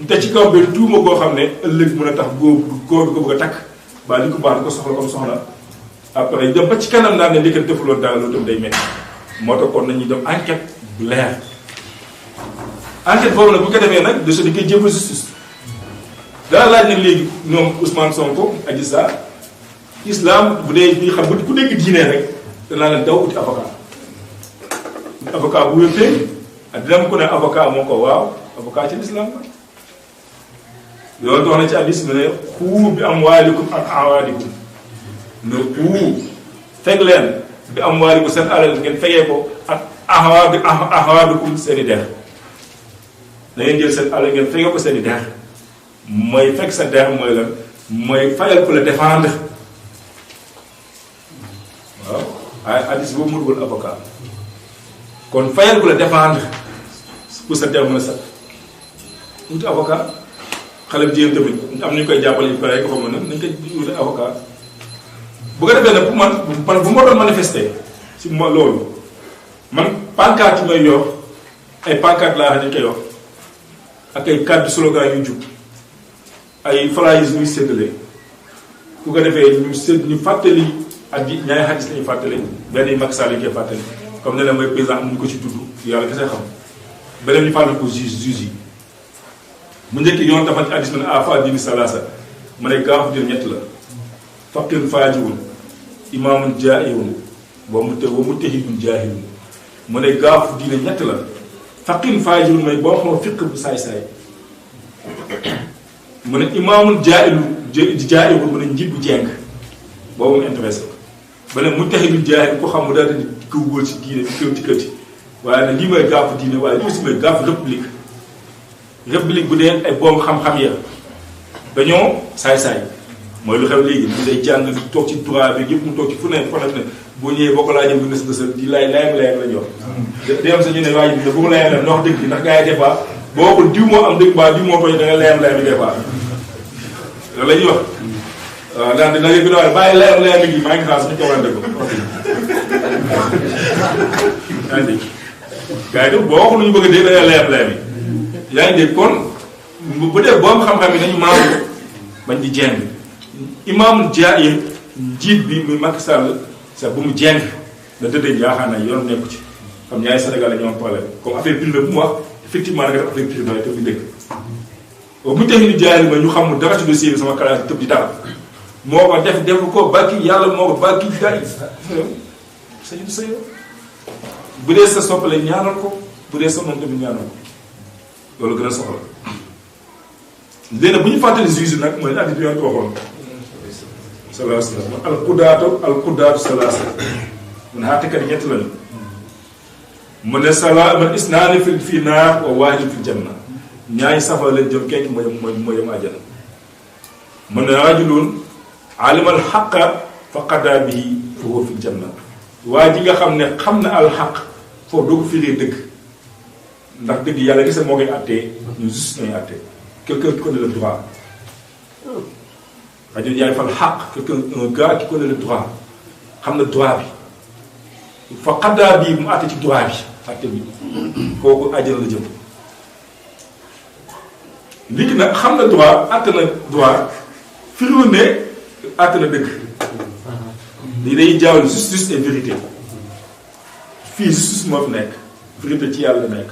ñu teg ci kaw benn tuuma boo xam ne ëllëg mën a tax góor bi ko bëgg a takk ba li ko baax di ko soxla comme soxna après dem ba ci kanam naa ne ndekete defuloon dara loolu tam day métti moo tax kon nañuy dem enquête bu leer enquête boobu nag bu ñu ko defee nag de di koy jébal justice dara laaj nag léegi ñoom Ousmane Sonko Adji Sarr islam bu dee bi xam bu ku dégg diine rek danaa leen daw uti avocat bu wéppee ak dina ko ne avocat moo ko waaw avocat ci l'islam la loolu dox na ci addis mu ne xuu bi am waalikum ak awaadikum ne xuu fekk leen bi am waalikum seen alal ngeen fegee ko ak awaadikum seen i der da ngeen jël seen alal ngeen fegee ko seen i der mooy fekk sa der mooy lan mooy fayal ko la défendre waaw ay addis boobu mu dugal avocat kon fayal ko la défendre pour sa der mën a set wuti avocat xale bu jigéen tamit am nañu koy jàppale yu pare ko xam ne nañ koy wuti avocat bu ko defee nag pour man bu ma doon manifester si ma loolu man pancarte yi may yor ay pancarte laa xam ne koy yor ak ay kàddu slogan yu jub ay flyers ñuy séddale ku ko defee ñu fàttali ak yi ñaari xadis lañuy fàttali benn yi Macky Sall yi koy fàttali comme ne la mooy président am ñu ko ci tudd yàlla kese xam beneen ñu fàttali ko juge yi mu njëkk yoon dafa ci hadiis na afa dini salasa ma ne gaafu dir ñett la faqirun faajiwun imaamun jaa'irun wa mujtahidun jaahilun mu ne gaafu diine ñett la faqirun faajirun mooy boo xam fiq bu saay-saay mu ne imaamun jaa'irun mu ne njiit bu jeng boobu mu intéressé ba ne mujtahidun jaahilun ko xam mu daal di gëwgóol ci diine di kër ci kër waaye nag lii mooy gaafu diine waaye lii aussi mooy gaafu république bu dee ay boom xam-xam ya dañoo saay-saay mooy lu xew léegi ñu day jàng di toog ci droit bi yëpp mu toog ci fu ne fa nag ne boo ñëwee boo ko laajee bu nës nësal di layam la ñu wax day am sa ñu ne waaye bu ko layam la wax dëgg bi ndax gars yi des fois boo waxul diw moo am dëgg mbaa diw moo tooñ da nga layam bi des fois loolu la ñuy wax waaw daan dina yëg doole bàyyi layam gi maa ngi xaar suñu ko war a dëgg yaa ngi dégg gars yi boo waxul lu ñu bëgg a dégg da nga layam yi yaa ngi dégg kon bu dee boom xam-xam yi nañu maamu bañ di jeng imaamul jaa'ir njiit bi muy Macky Sall sa bu mu jeng na dëddee jaaxaan na yoon nekku ci xam ñaari Sénégal la ñu am problème comme affaire privée bu mu wax effectivement da nga def affaire privée te bu dëgg bu mu technique jaa'ir ma ñu xamul dara ci dossier bi sama classe tëb di dara moo ko def ko bàkki yàlla moo ko bàkki day sañu sa yoon bu dee sa soppale ñaanal ko bu dee sa moom tamit ñaanal ko loolu gën a soxla léegi nag bu ñu fàttali juge nag mooy addi bi yoon waxoon sallallahu alayhi wa sallam alqudaatu salaasa mun xàttekat yi ñett lañu mu ne sala man isnaani fi naar wa waahidun fi janna ñaari safara lañ jëm kenn mooy yem àjjana mu ne rajulun alimal xaqa fa qadaa bihi fa huwa fi janna waa ji nga xam ne xam na alxaq foofu doo ko firee dëgg ndax dëgg yàlla gis moo koy àttee ñu juste ñooy àttee quelqu'un qui connaît le droit rajo yaay fal xaq un gars qui connaît le droit xam na droit bi fa xaddaa bii mu àtte ci droit bi àtte bi kooku àjjana la jëm léegi nag xam na droit àtte na droit firiwul ne àtte na dëgg lii day jaawal justice et vérité fii justice moo fi nekk vérité ci yàlla nekk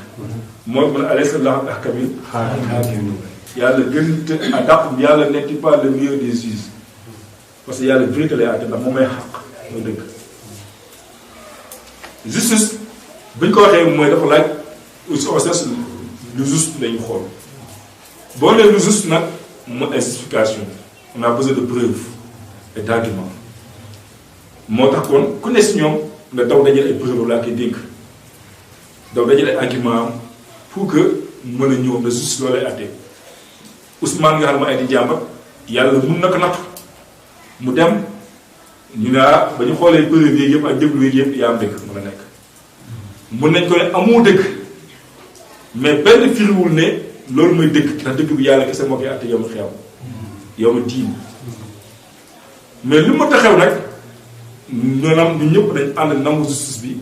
moo mën a alaysa llaahu ahkamil haakimin yàlla gën a dàq yàlla n'est pas le meilleur des juges parce que yàlla vérité lay àtte ndax moom may xaq mooy dëgg justice bu ñu ko waxee mooy dafa laaj aussi au sens lu juste lañu xool boo nee lu juste nag mu ay justification on a besoin de preuves et d'arguments moo tax kon ku ne si ñoom nga daw dajale ay preuves laa koy dénk daw dajale ay argument pour que mën a ñëw na justice loolay àtte Ousmane nga xam ne ay di jàmbat yàlla mun na ko nattu mu dem ñu ne ba ñu xoolee preuve yi yëpp ak déglu yi yëpp yaa am dëgg mën a nekk mun nañ ko ne amoo dëgg mais benn firiwul ne loolu mooy dëgg ndax dëgg bi yàlla kese moo koy àtte yow ma xew yow ma diin mais li ma taxew nag ñoom ñu ñëpp dañ ànd nangu justice bi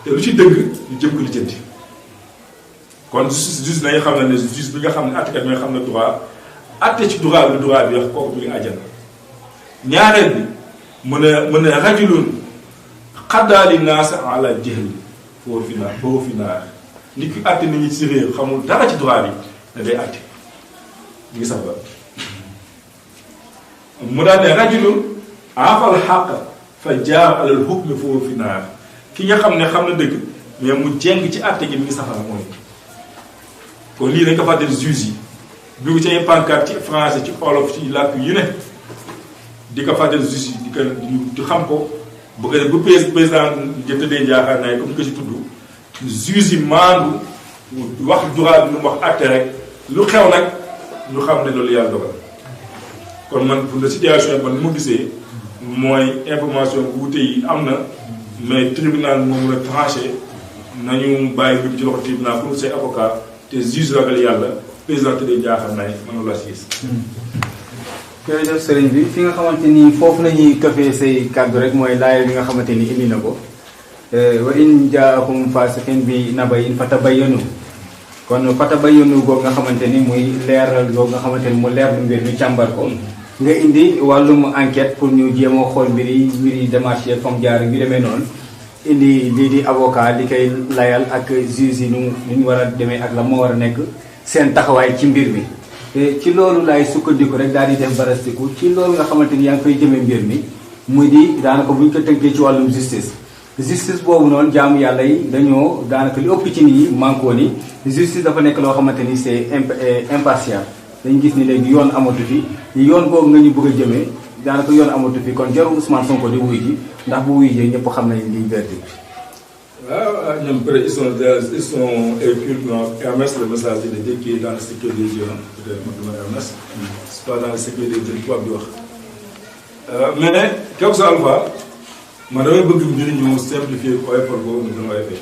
te lu ci dëgg ñu jëm ko lijjanti kon justice nañu xam ne justice bi nga xam ne àttekat bi nga xam ne droit àtte ci droit bi droit bi wax kooku bi nga àjjana ñaareel bi mën a rajulun xaddaali naasa ala jahli foofu fi naar nit ki àtte nit ñi ci réew xamul dara ci droit bi da day àtte ngi sax ba mu daan ne rajulun afal xaq fa jaar alal hukmi foofu fi naar ki nga xam ne xam na dëgg mais mu jeng ci àtte gi mi ngi safara mooy kon lii dañ ko fàttali juge yi bi ko ci ay pancarte ci français ci olof ci làkk yu ne di ko fàttali juge yi di xam ko bu ko def bu président jëntadee njaaxaar naay comme ni ko ci tudd juge yi maandu wax droit bi lu mu wax àtte rek lu xew nag ñu xam ne loolu yàlla dogal kon man pour la situation man ni ma gisee mooy information bu wute yi am na mais tribunal moom la tranché nañu bàyyi bi ci loxo tribunal pour say avocat te juge ragal yàlla président de jaaxal naay mën la siis jërëjëf sëriñ bi fi nga xamante ni foofu la ñuy kafee say kàddu rek mooy laaya bi nga xamante ni indi na ko wa in jaakum fasiqin bi nabayin fatabayyanu kon fatabayyanu googu nga xamante ni muy leeral googu nga xamante ni mu leer lu mbir mi càmbar ko nga indi wàllum enquête pour ñu jéem a xool mbir yi démarche yeeg fam jaar yu demee noonu indi lii di avocat li koy layal ak juge yi nu ñu war a demee ak la moo war a nekk seen taxawaay ci mbir mi ci loolu laay sukkandiku rek daal di def barastiku ci loolu nga xamante ni yaa ngi koy jëmee mbir mi muy di daanaka bu ñu ko tënkee ci wàllum justice boobu noonu jaamu yàlla yi dañoo daanaka li ëpp ci nit ñi manko ni justice dafa nekk loo xamante ni c'est impartial dañ gis ni léegi yoon amatu fi yoon boobu nga ñu bëgg a jëmee daanaka yoon amatu fi kon jarul Ousmane Sonko di wuy ji ndax bu wuy jee ñëpp xam nañ liy verdict. waaw ñoom peut-être ils sont Hermès le message de Dieu qui est dans le secret des yeux peut-être man dama Hermès c'est pas dans le secret des yeux tubaab di wax mais quelque soit alpha man damay bëgg mbir ñu simplifier ko ay forgo ñu dama ay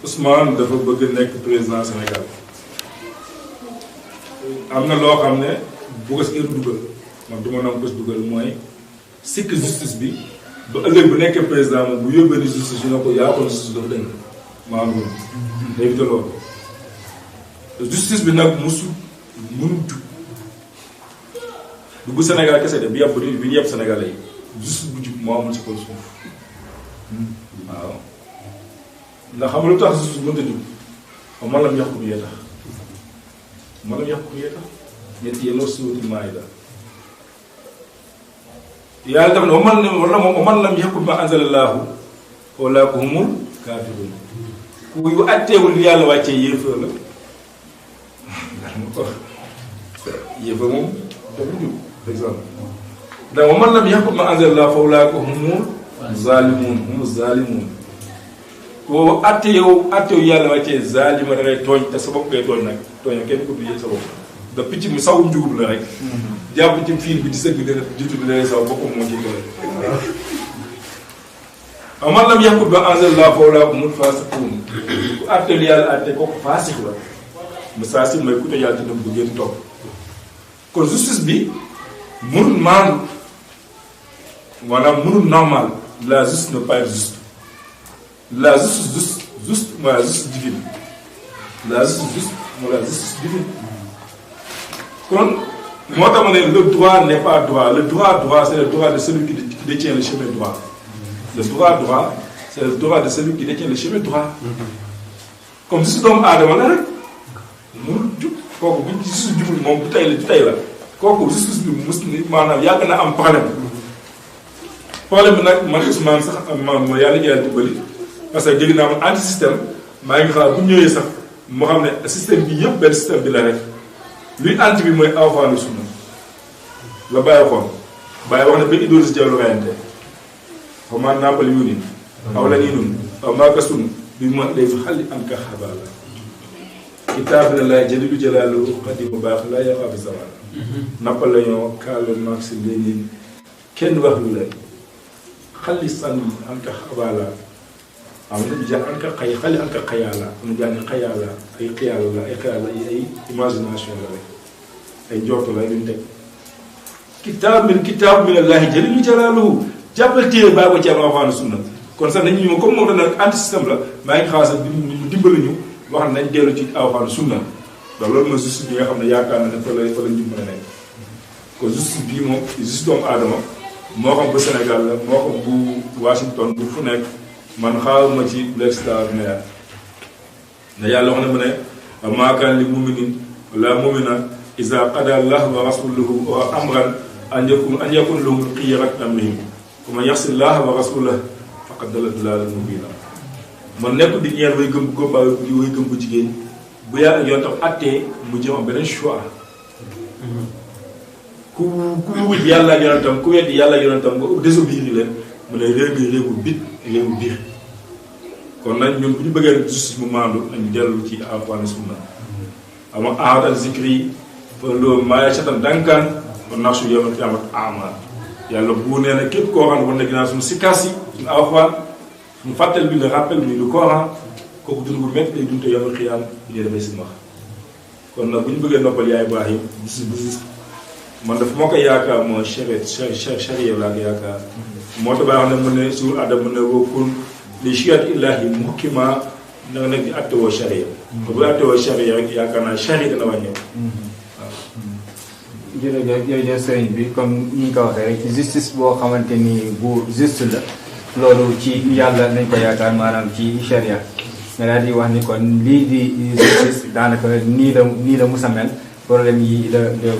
Ousmane dafa bëgg nekk président Sénégal am na loo xam ne bu ko si dugal man du ma nangu ko si dugal mooy sikk justice bi ba ëllëg bu nekkee président moom bu yóbbee ni justice yu ne ko yaa ko justice dafa dëng maa ngi day éviter loolu justice bi nag mënul jub du bu Sénégal kese de bi yàpp bi ñu yàpp Sénégalais yi justice bu jub moo amul ci kaw suuf waaw ndax xam nga lu tax justice mënta jub xam man la mu yàq ko yee tax man la mu yàq ko yee tax ñetti yéen suuti Maayda yàlla def na man lam yaxkum ma anzalallahu ulaa'ika humul kaafiruun ku atteewul yàlla wàccee yéefar la yéefar moom dafa jub par exemple donc man lam yaxkum ma anzalallahu ulaa'ika humul zaalimuun ku atteewu yàlla wàccee zaalima da ngay tooñ te sa bopp ngay tooñ nag tooñ kenn ko du yëg sa bopp da picc mi saw njugub la rek jàpp ci fiir bi di sëgg dina jiitu dina saw boppam moo ci gën a man lam yàqut ba anzalallahu fa ulaaika humul faasiquun ku àtteel yàlla àtte kooku faasix la mu saa si mooy ku te yàlla dina bu génn topp kon justice bi mënul maandu maanaam mënul normal la justice ne pas être juste la justice juste mooy la justice divine la justice juste mooy la justice divine kon moo tax ma ne le droit n'est pas droit le droit c'est le droit de celui qui détient le chemin droit le droit c'est le droit de celui qui détient le chemin droit comme si doomu aadama la rek mënul jub kooku bu justice jubul moom du tey la kooku justice bi mus ni maanaam yàgg na am problème bi nag man Ousmane sax ma yàlla dimbali parce que dégg naa man anti système maa ngi xalaat bu ñëwee sax moo xam ne système bi yëpp benn système bi la rek luy anti bi mooy alxuraan sunna la bàyyi xool bàyyi wax ne ba idéologie jawlu rayante xaw maa nàmpali yu ni aw la nii nun aw maa ka sun bi ma lay fi xali an ka xabaala kitaab na lay jëli lu jëlaalu xadi bu baax laa yow abi zaman Napoléon Karl Marx Lénine kenn wax lu leen xali sànni an ka xabaala am na jàng an ka xay xali an ka xayaala am na jàng xayaala ay xiyaala la ay xiyaala ay imagination la rek ay njort la luñ teg kitaab min Allaahi jalilu jalaaluhu jàppal téye bàyyi ko ci am alxuraan sunna kon sax nañu ñëw comme moom da nag anti système la maa ngi xaar sax ñu dimbali ñu wax nañ dellu ci alxuraan sunna donc loolu mooy justice bi nga xam ne yaakaar na ne fa la ñu mën a nekk kon justice bii moom justice doomu aadama moo xam ba Sénégal la moo xam bu Washington bu fu nekk man xaaruma ci l'extraordinaire ne yàlla wax na mu ne maa kaana li mu'minin wala mu'minatin izaa qadaa Allaahu wa rasuluhu amran an yakuna lahumul xiyaratu min amrihim wa man ya'si Allaaha wa rasulahu faqad dalla dalaalan mubiinan man nekk di ñeent way gëm bu góor way gëm bu jigéen bu yàlla yoon tam attee mu jëm am beneen choix ku wut yàlla yonentam ku weddi yàlla yonentam nga désobéir leen mu ne réew mi réewu bit réewu biir kon nag ñun bu ñu bëggee justice mu maandu nañu dellu ci alxuraan sunna ama ahadal zikri fa loolu maa yashatan dankan kon nax su yawmal qiyaamati ama yàlla bu nee na képp koo xam ne war na ginnaaw suñu sikkaas yi suñu alxuraan suñu fàttal bi le rappel bi le Coran kooku dund bu métti lay dund te yawmal qiyaam bi ñuy defee si max kon nag bu ñu bëggee noppal yaay Ibrahim justice man dafa moo koy yaakaar mooy charia laa ko yaakaar moo tax baa xam ne mu ne suur adam mu ne wokkun li shariat illahi muhkima na nga nekk di attewoo charia ko bu attewoo charia rek yaakaar naa charia dana wàññeeku jërëjëf sëriñ bi comme ni nga ko waxee rek justice boo xamante ni bu juste la loolu ci yàlla nañ ko yaakaar maanaam ci charia nga daal di wax ni kon lii di justice daanaka nii la musa mel problème yi la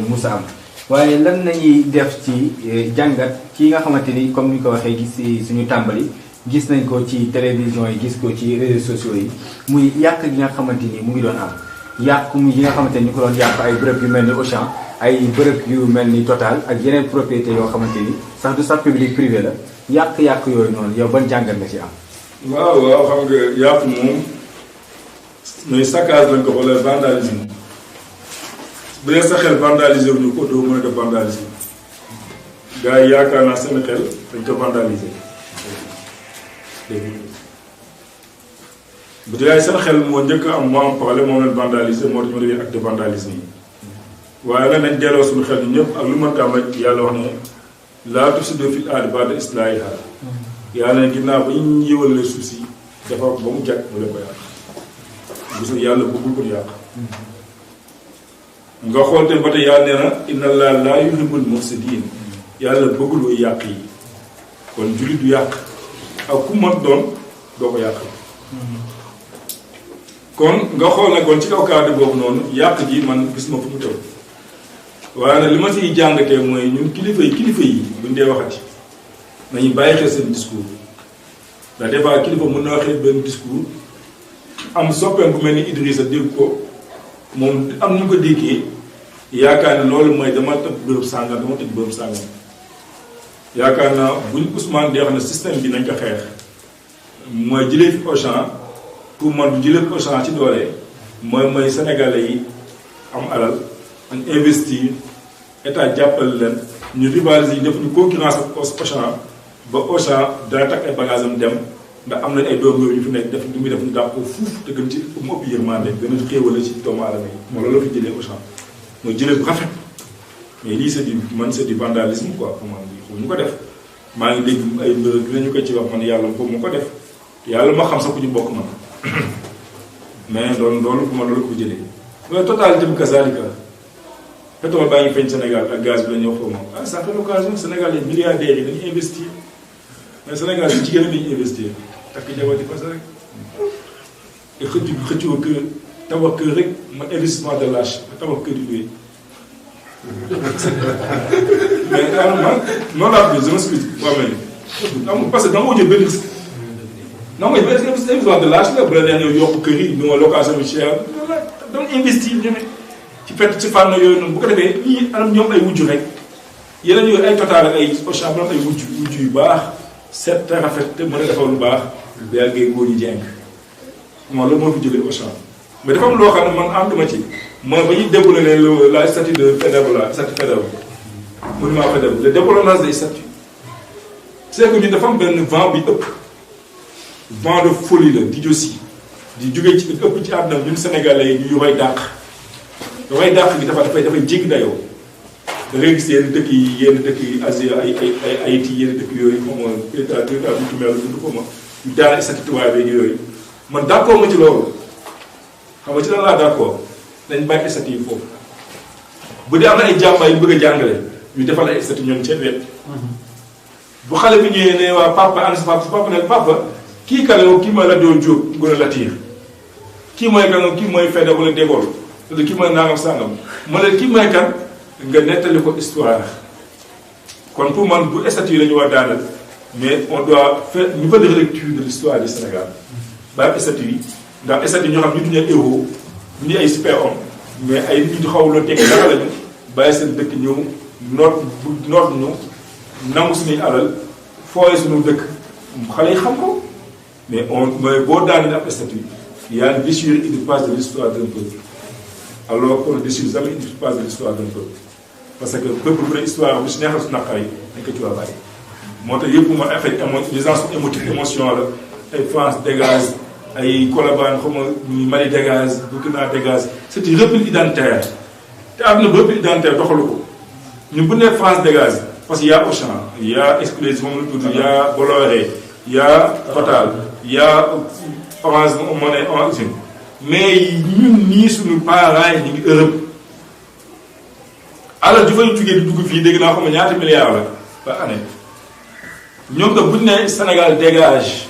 musa am waaye lan nañuy def ci jàngat ci nga xamante ni comme ni ko waxee gis ci suñu tàmbali gis nañ ko ci télévision yi gis ko ci réseaux sociaux yi muy yàq gi nga xamante ni mu ngi doon am yàq yi nga xamante ni ñu ko doon yàq ay bërëb yu mel ni Auchan ay bërëb yu mel ni Total ak yeneen propriété yoo xamante ni sax du sax public privé la yàq-yàq yooyu noonu yow ban jàngat nga ci am. waaw xam nga yàq moom mooy saccage lañ ko wala vandalisme bu dee sa xel vandalisé wu ñu ko doo mën a def vandalisme gars yi yaakaar naa seen xel dañ ko vandalisé bu dee seen xel moo njëkk am moo am problème moom leen vandalisé moo tax ñu defee acte de vandalisme yi waaye nag nañ delloo suñu xel ñu ñëpp ak lu mënta am rek yàlla wax ne laa tufsidu fil ardi ba'da islaahihaa yàlla ne ginnaaw ba ñu yëwalee suuf si dafa ba mu jag mu leen ko yàq gis nga yàlla bëggul ko yàq nga xool te ba tey yàlla nee na inna llaaha laa yuhibbul mufsidiin yàlla bëggul way yàq yi kon jullit du yàq ak ku mën doon doo ko yàq kon nga xool nag kon ci kaw cadre boobu noonu yàq ji man gis ma fu mu tew waaye nag li ma siy jàngatee mooy ñun kilifa yi buñ dee waxati nañu bàyyi xel seen discours ndax des fois kilifa mën na waxee benn discours am soppeem bu mel ni Idrissa dégg ko moom am ñu ko déggee yaakaar ne loolu mooy dama tëb bërëb sàngam dama tëj bërëb sàngam yaakaar naa buñ Ousmane di wax ne système bi nañ ko xeex mooy jëlee fi Auchan pour man du jëlee fi Auchan ci doole mooy sénégalais yi am alal ak investir état jàppale leen ñu rivaliser yi def ñu concurrence ak Auchan ba Auchan dana takk ay bagages am dem ndax am nañ ay doom yooyu ñu fi nekk def lu muy def ñu dàq ko fuuf te gën ci mu ëpp yërmande gën a xéewale ci doomu aadama yi moo loolu la fi jëlee Auchan mooy jëlee bu rafet mais lii c'est du vandalisme quoi pour man lii ñu ko def maa ngi dégg ay mbir dinañu ko ci wax man yàlla foofu mu ko def yàlla ma xam sax ku ñu bokk man mais loolu pour man loolu ko jëlee mais totalité bu kasaalika pétrole baa ngi feeñ Sénégal ak gaz bi la ñu wax foofu ah ça fait l'occasion Sénégal yi milliardaires yi dañuy investir mais Sénégal yi jigéen dañuy investir takk jabar di fas rek te xëccoo kër tabax kër rek ma investissement de lâche tabax kër yu bëri mais daal man noonu laa fi je m'excuse waaw mais parce que da nga ko jël benn risque non mooy benn investissement de lâche la bu la neex yow yokk kër yi ñu location bi cher donc investir ñu ne ci fett ci fànn yooyu noonu bu ko defee ñii anam ñoom ay wujju rek yeneen yooyu ay Total ak ay Auchan ay wujju yu baax seet te rafet te mën a defal lu baax yaa ngay góor ñi jeng moom la moo fi jógee Auchan mais dafa am loo xam ne man ànduma ci mooy ba ñuy déboulé ne la statut de Faidherbe la statut Faidherbe monument Faidherbe le déboulonnage des statuts c'est que ñu dafa am benn vent bi ëpp vent de folie la d'idiotie di jógee ci ëpp ci àdduna ñun Sénégalais yi ñu koy dàq dafay dàq gi dafay jéggi dayoo da ngay gis yenn dëkk yi Asie ay Haïti yenn dëkk yooyu xaw ma état bi tumel du ko ma ñu daal statut tubaab yi yooyu man d'accord ma ci loolu xam nga ci lan laa d'accord dañ bàyyi statut yi foofu bu dee am na ay jàmbaar yu bëgg a jàngale ñu defal ay statut ñoom seen wet bu xale bi ñëwee ne waa papa ana sa papa ne papa kii kale kii mooy la doon jóg gën a latiir kii mooy kan kii mooy Faidherbe wala De Gaulle wala kii mooy nangam sangam ma ne kii mooy kan nga nettali ko histoire kon pour man bu statut yi la ñu war daanal mais on doit faire une nouvelle relecture de l'histoire du Sénégal bàyyi statut yi ndax statut yi ñoo xam ñu duñu ay héros ñu ay super homme mais ay nit ñu xaw loo tekki dara lañu bàyyi seen dëkk ñëw noot ñu nangu suñuy alal fooye suñu dëkk xale yi xam ko mais boo daanee ab statut il y a une déchirure une page de l'histoire d'un peuple alors qu'on ne déchire jamais une page de l'histoire d'un peuple parce que peuple bu ne histoire bu si neexal su naqar yi dañ ko ci waa bàyyi moo tax yëpp ma affaire les gens émotifs émotion la ay France dégage ay Colobane xaw ma Mali dégage Burkina dégage c'est un repli identitaire te am na repli identitaire doxalu ko ñun bu nekk France dégage parce que y a Auchan y a exclusivement moom la tudd y a Bolloré y a Total y a Orange Money Orange mais ñun ñii suñu parents yi ñu ngi Europe alal ju fay jugee di dugg fii dégg naa xam ne ñaata milliards la par année ñoom tam bu ñu nee Sénégal dégage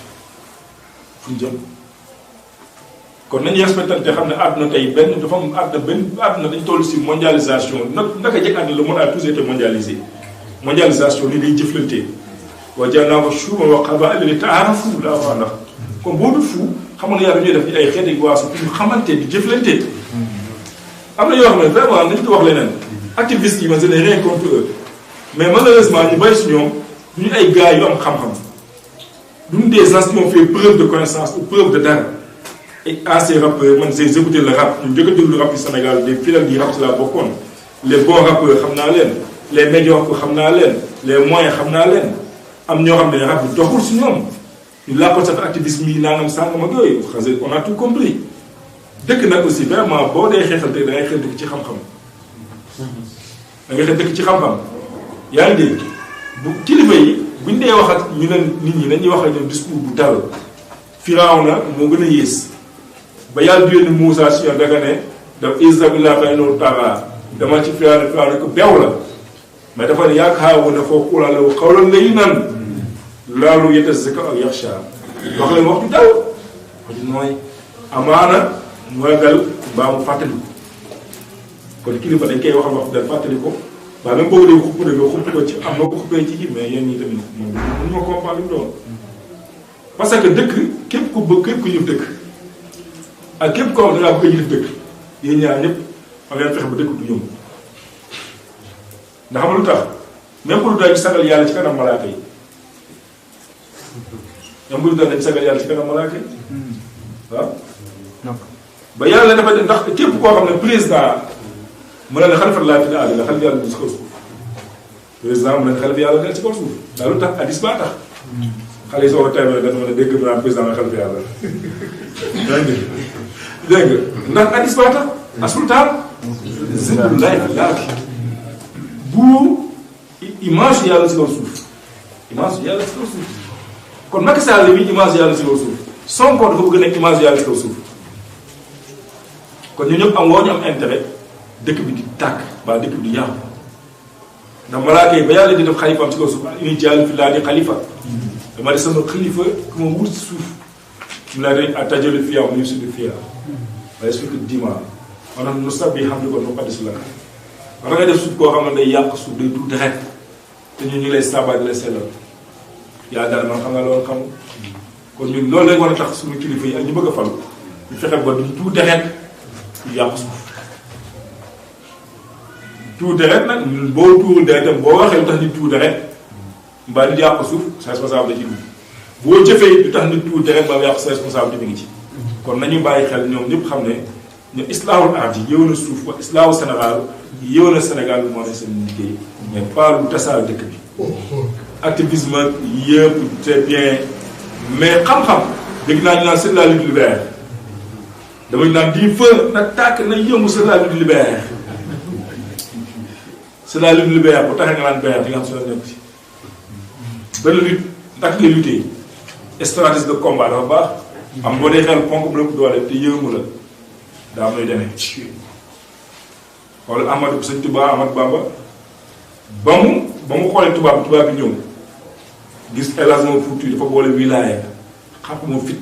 fu ñu jëm kon nañu respectante xam ne àdduna tey benn dafa am àdduna dañu toll si mondialisation naka jëkk àdduna le monde a toujours été mondialisé mondialisation li day jëflante wa ja'alnaahu shuu'uban wa qabaa'ila li ta'aarafu laa wax ndax kon boo dul fu xamoon yàlla ñuy def ay xeeti waasu pour ñu xamante di jëflante am na yoo xam ne vraiment nañu ko wax leneen activistes yi man je n'ai rien contre eux mais malheureusement ñu bàyyi si ñoom ñu ay gars yu am xam-xam duñu des gens qui ont fait preuve de connaissance ou preuve de dara et anciens rappeurs man j'ai écouté le rap ñu njëkk a déglu rap du Sénégal des fidèles du rap ci laa bokkoon les bons rappeurs xam naa leen les médiocres xam naa leen les moyens xam naa leen am ñoo xam ne rap bi doxul si ñoom ñu làkkoon sax activisme yi nangam sàngam ak yooyu on a tout compris dëkk nag aussi vraiment boo dee xeexal dëkk da ngay xeex dëkk ci xam-xam da ngay xeex dëkk ci xam-xam yaa ngi dégg bu kilifa yi buñ dee wax ak ñu leen nit ñi dañuy wax ak ñoom discours bu dal Firawna moo gën a yées ba yàlla du yónni Moussa si yoon daga ne daf isabillah fay noonu tara dama ci Firawna ko beew la mais dafa ne yaakaaru na foo xulalawu xawlan layu nan loolu yetazakka ak yaxsha wax leen wax ju dal wax ju nooy amaana mooy dal mbaa mu fàttali kon kilifa dañ koy waxal wax dal fàttali ko waaw même boobu dee xupp ko ci am na ko xuppee ci mais yéen ñi tamit moom mënu ma comprendre lu doon parce que dëkk képp ku bëgg képp ku yëf dëkk ak képp koo xam ne dangaa bëgg a yëf dëkk yéen ñaar ñëpp ma ngeen fexe ba dëkk du yomb ndax xam lu tax même bu dul dañu sagal yàlla ci kanam malaaka yi même bu dul dañu sagal yàlla ci kanam malaaka yi waaw ba yàlla dafa ndax képp koo xam ne président mu ne la xalifa laa fi aali la xalifa yàlla ci kaw suuf président mu ne xalifa yàlla nekk ci kaw suuf daal lu tax addis baa tax xale yi soo ko teewee dafa mën a dégg naa président nga xalifa yàlla dégg nga ndax addis baa tax asultaan zillullahi fil ardi bu image yàlla ci kaw suuf image yàlla ci kaw suuf kon Macky Sall bi image yàlla ci kaw suuf Sonko dafa bëgg nekk image yàlla ci kaw suuf kon ñu ñëpp am woo ñu am intérêt dëkk bi di tàkk ba dëkk bi di yàqu ndax malaaka yi ba yàlla di def xalifaam ci kaw suuf ini jaal fi laa di xalifa dama de sama xalifa ku ma wut suuf mu laa dañ atajolu fiyaa mu ñu suddi fiyaa waaye su fekkee dima maanaam nu sab bi xam ni ko nu xaddis la wax nga def suuf koo xam ne day yàq suuf day tuuti rek te ñu ngi lay sabaat di la sellal yaa daal man xam nga loolu xam kon ñun loolu lañ war a tax suñu kilifa yi ak ñu bëgg a fal ñu fexe ba duñ tuuti rek ñu yàq suuf tuuti rek nag boo tuurul deretam boo waxee lu tax nit tuuti rek mbaa nit yàq suuf sa responsable da ci dugg boo jëfee lu tax nit tuuti rek mbaa yàq sa responsable bi ngi ci kon nañu bàyyi xel ñoom ñëpp xam ne ñu islaahul ard yi yëw na suuf wa islaahu Sénégal yëw na Sénégal bi moo ne seen liggéey mais pas lu tasaal dëkk bi activisme yëpp c'est bien mais xam-xam dégg naa ñu naan c'est la lutte libère dama naan di feu nag tàkk na yëngu c'est la lutte libère c'est la lutte libère bu taxee nga naan beer di nga xam si la nekk si benn lutte ndax ngay lutter stratégie de combat dafa baax am boo dee xel ponk bu la ko doole te yëngu la daa am lay demee xool Amadou Sëñ Touba Amadou Bamba ba mu xoolee tubaab bi ñëw gis El Hadj Fouti dafa boole wilaya xam ko moom fit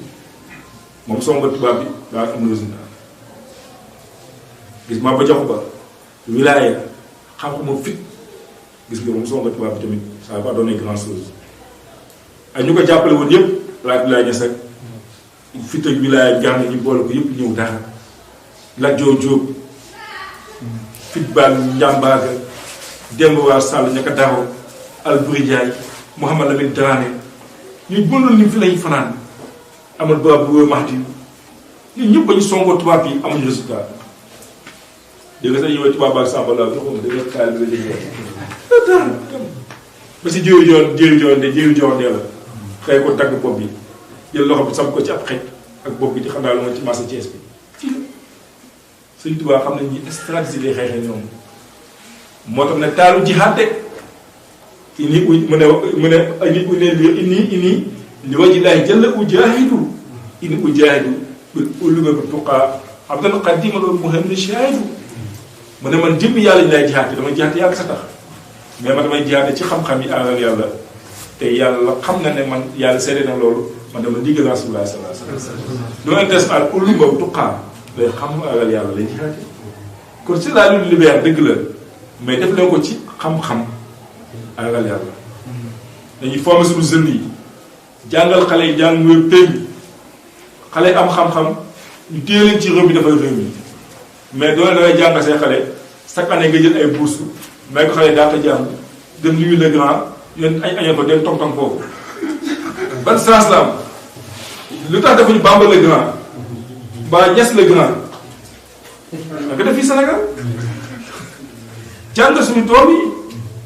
moom songa tubaab bi daa am résultat gis maa ba jox ba wilaya xam ko moom fit gis nga moom songa tubaab bi tamit ça va donner grand chose ak ñu ko jàppale woon yëpp laaj bi laay ñes ak fit ak wilaya jàng ñu boole ko yëpp ñëw dara la jóob fit baal njàmbaaga Demba War Sall ñaka daro Alboury Ndiaye Mouhamad Lamine Dramé ñu mënoon ni fi lañ fanaan Amadou Ba bu Mahdi ñun ñëpp ba ñu songoo tubaab yi amuñu résultat dégg nga sax yow tubaab ak Samba la joxoon dégg nga xaalis bi la ba si jiwu joon de la xëy ko tagg bopp bi jël loxo bi sam ko ci ab xëj ak bopp bi di xam daal mooy ci marché Thiès bi fii la Sëñ Tuubaa xam nañ ñi stratégie lay xeexee ñoom moo tax ne taalu jihaad de ini mu ne ini li wajhillahi jalla ujahidu in ujahidu bil ulumi bi tuqa abdal qadim loolu muhammed shahidu mu ne man jëmmi yàlla ñu lay jihaate dama jihaate yàlla sa tax mais man damay jihaate ci xam-xam yi aaral yàlla te yàlla xam na ne man yàlla seede na loolu man dama diggal rasulullah sallallahu alayhi wasallam dama des al ulumi bi tuqa day xam aaral yàlla lay jihaate kon c'est la lutte libère dëgg la mais def leen ko ci xam-xam aaral yàlla dañuy former suñu jeunes yi jàngal xale yi jàng mooy péng xale yi am xam-xam ñu téye leen ci réew mi dafay réew mi mais doole dangay jàngal say xale chaque année nga jël ay bourse may ko xale daata jàng dem nuyu le grand yéen ay añal ko dem tong-tong foofu ban sens la am lu tax defuñu Bamba le grand mbaa Niass le grand nga def fii Sénégal jàng suñu doom yi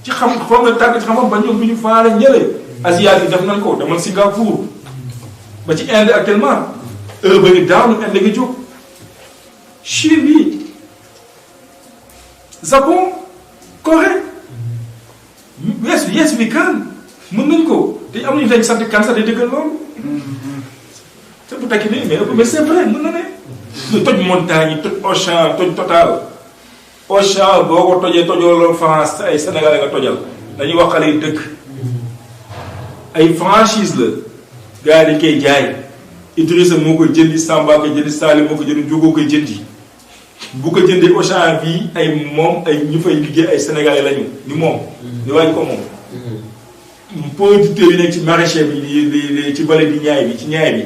ci xam foog nga tàgg ci xam-xam ba ñoom bu ñu faale ñële asiat yi def nañ ko demal Singapour ba ci Inde actuellement heure ba ni daanu Inde nga jóg Chine bi Japon Corée yes we can mën nañ ko te am nañu tey sant kan sax day dëggal loolu te bu takki nii mais c'est vrai mën na ne ñu toj montagne yi toj Auchan toj Total Auchan boo ko tojee tojoo loolu France ay Sénégalais nga tojal dañuy wax xale yi dëkk ay franchise la gars yi dañ koy jaay Idrissa moo koy jëndi Samba koy jëndi Salim moo koy jëndi Diogo koy jëndi bu ko jëndee Auchan bii ay moom ay ñu fay liggéey ay Sénégalais lañu ni moom ni waaj ko moom producteurs yi nekk ci maraîcher bi li ci vallée di ñaay bi ci ñaay bi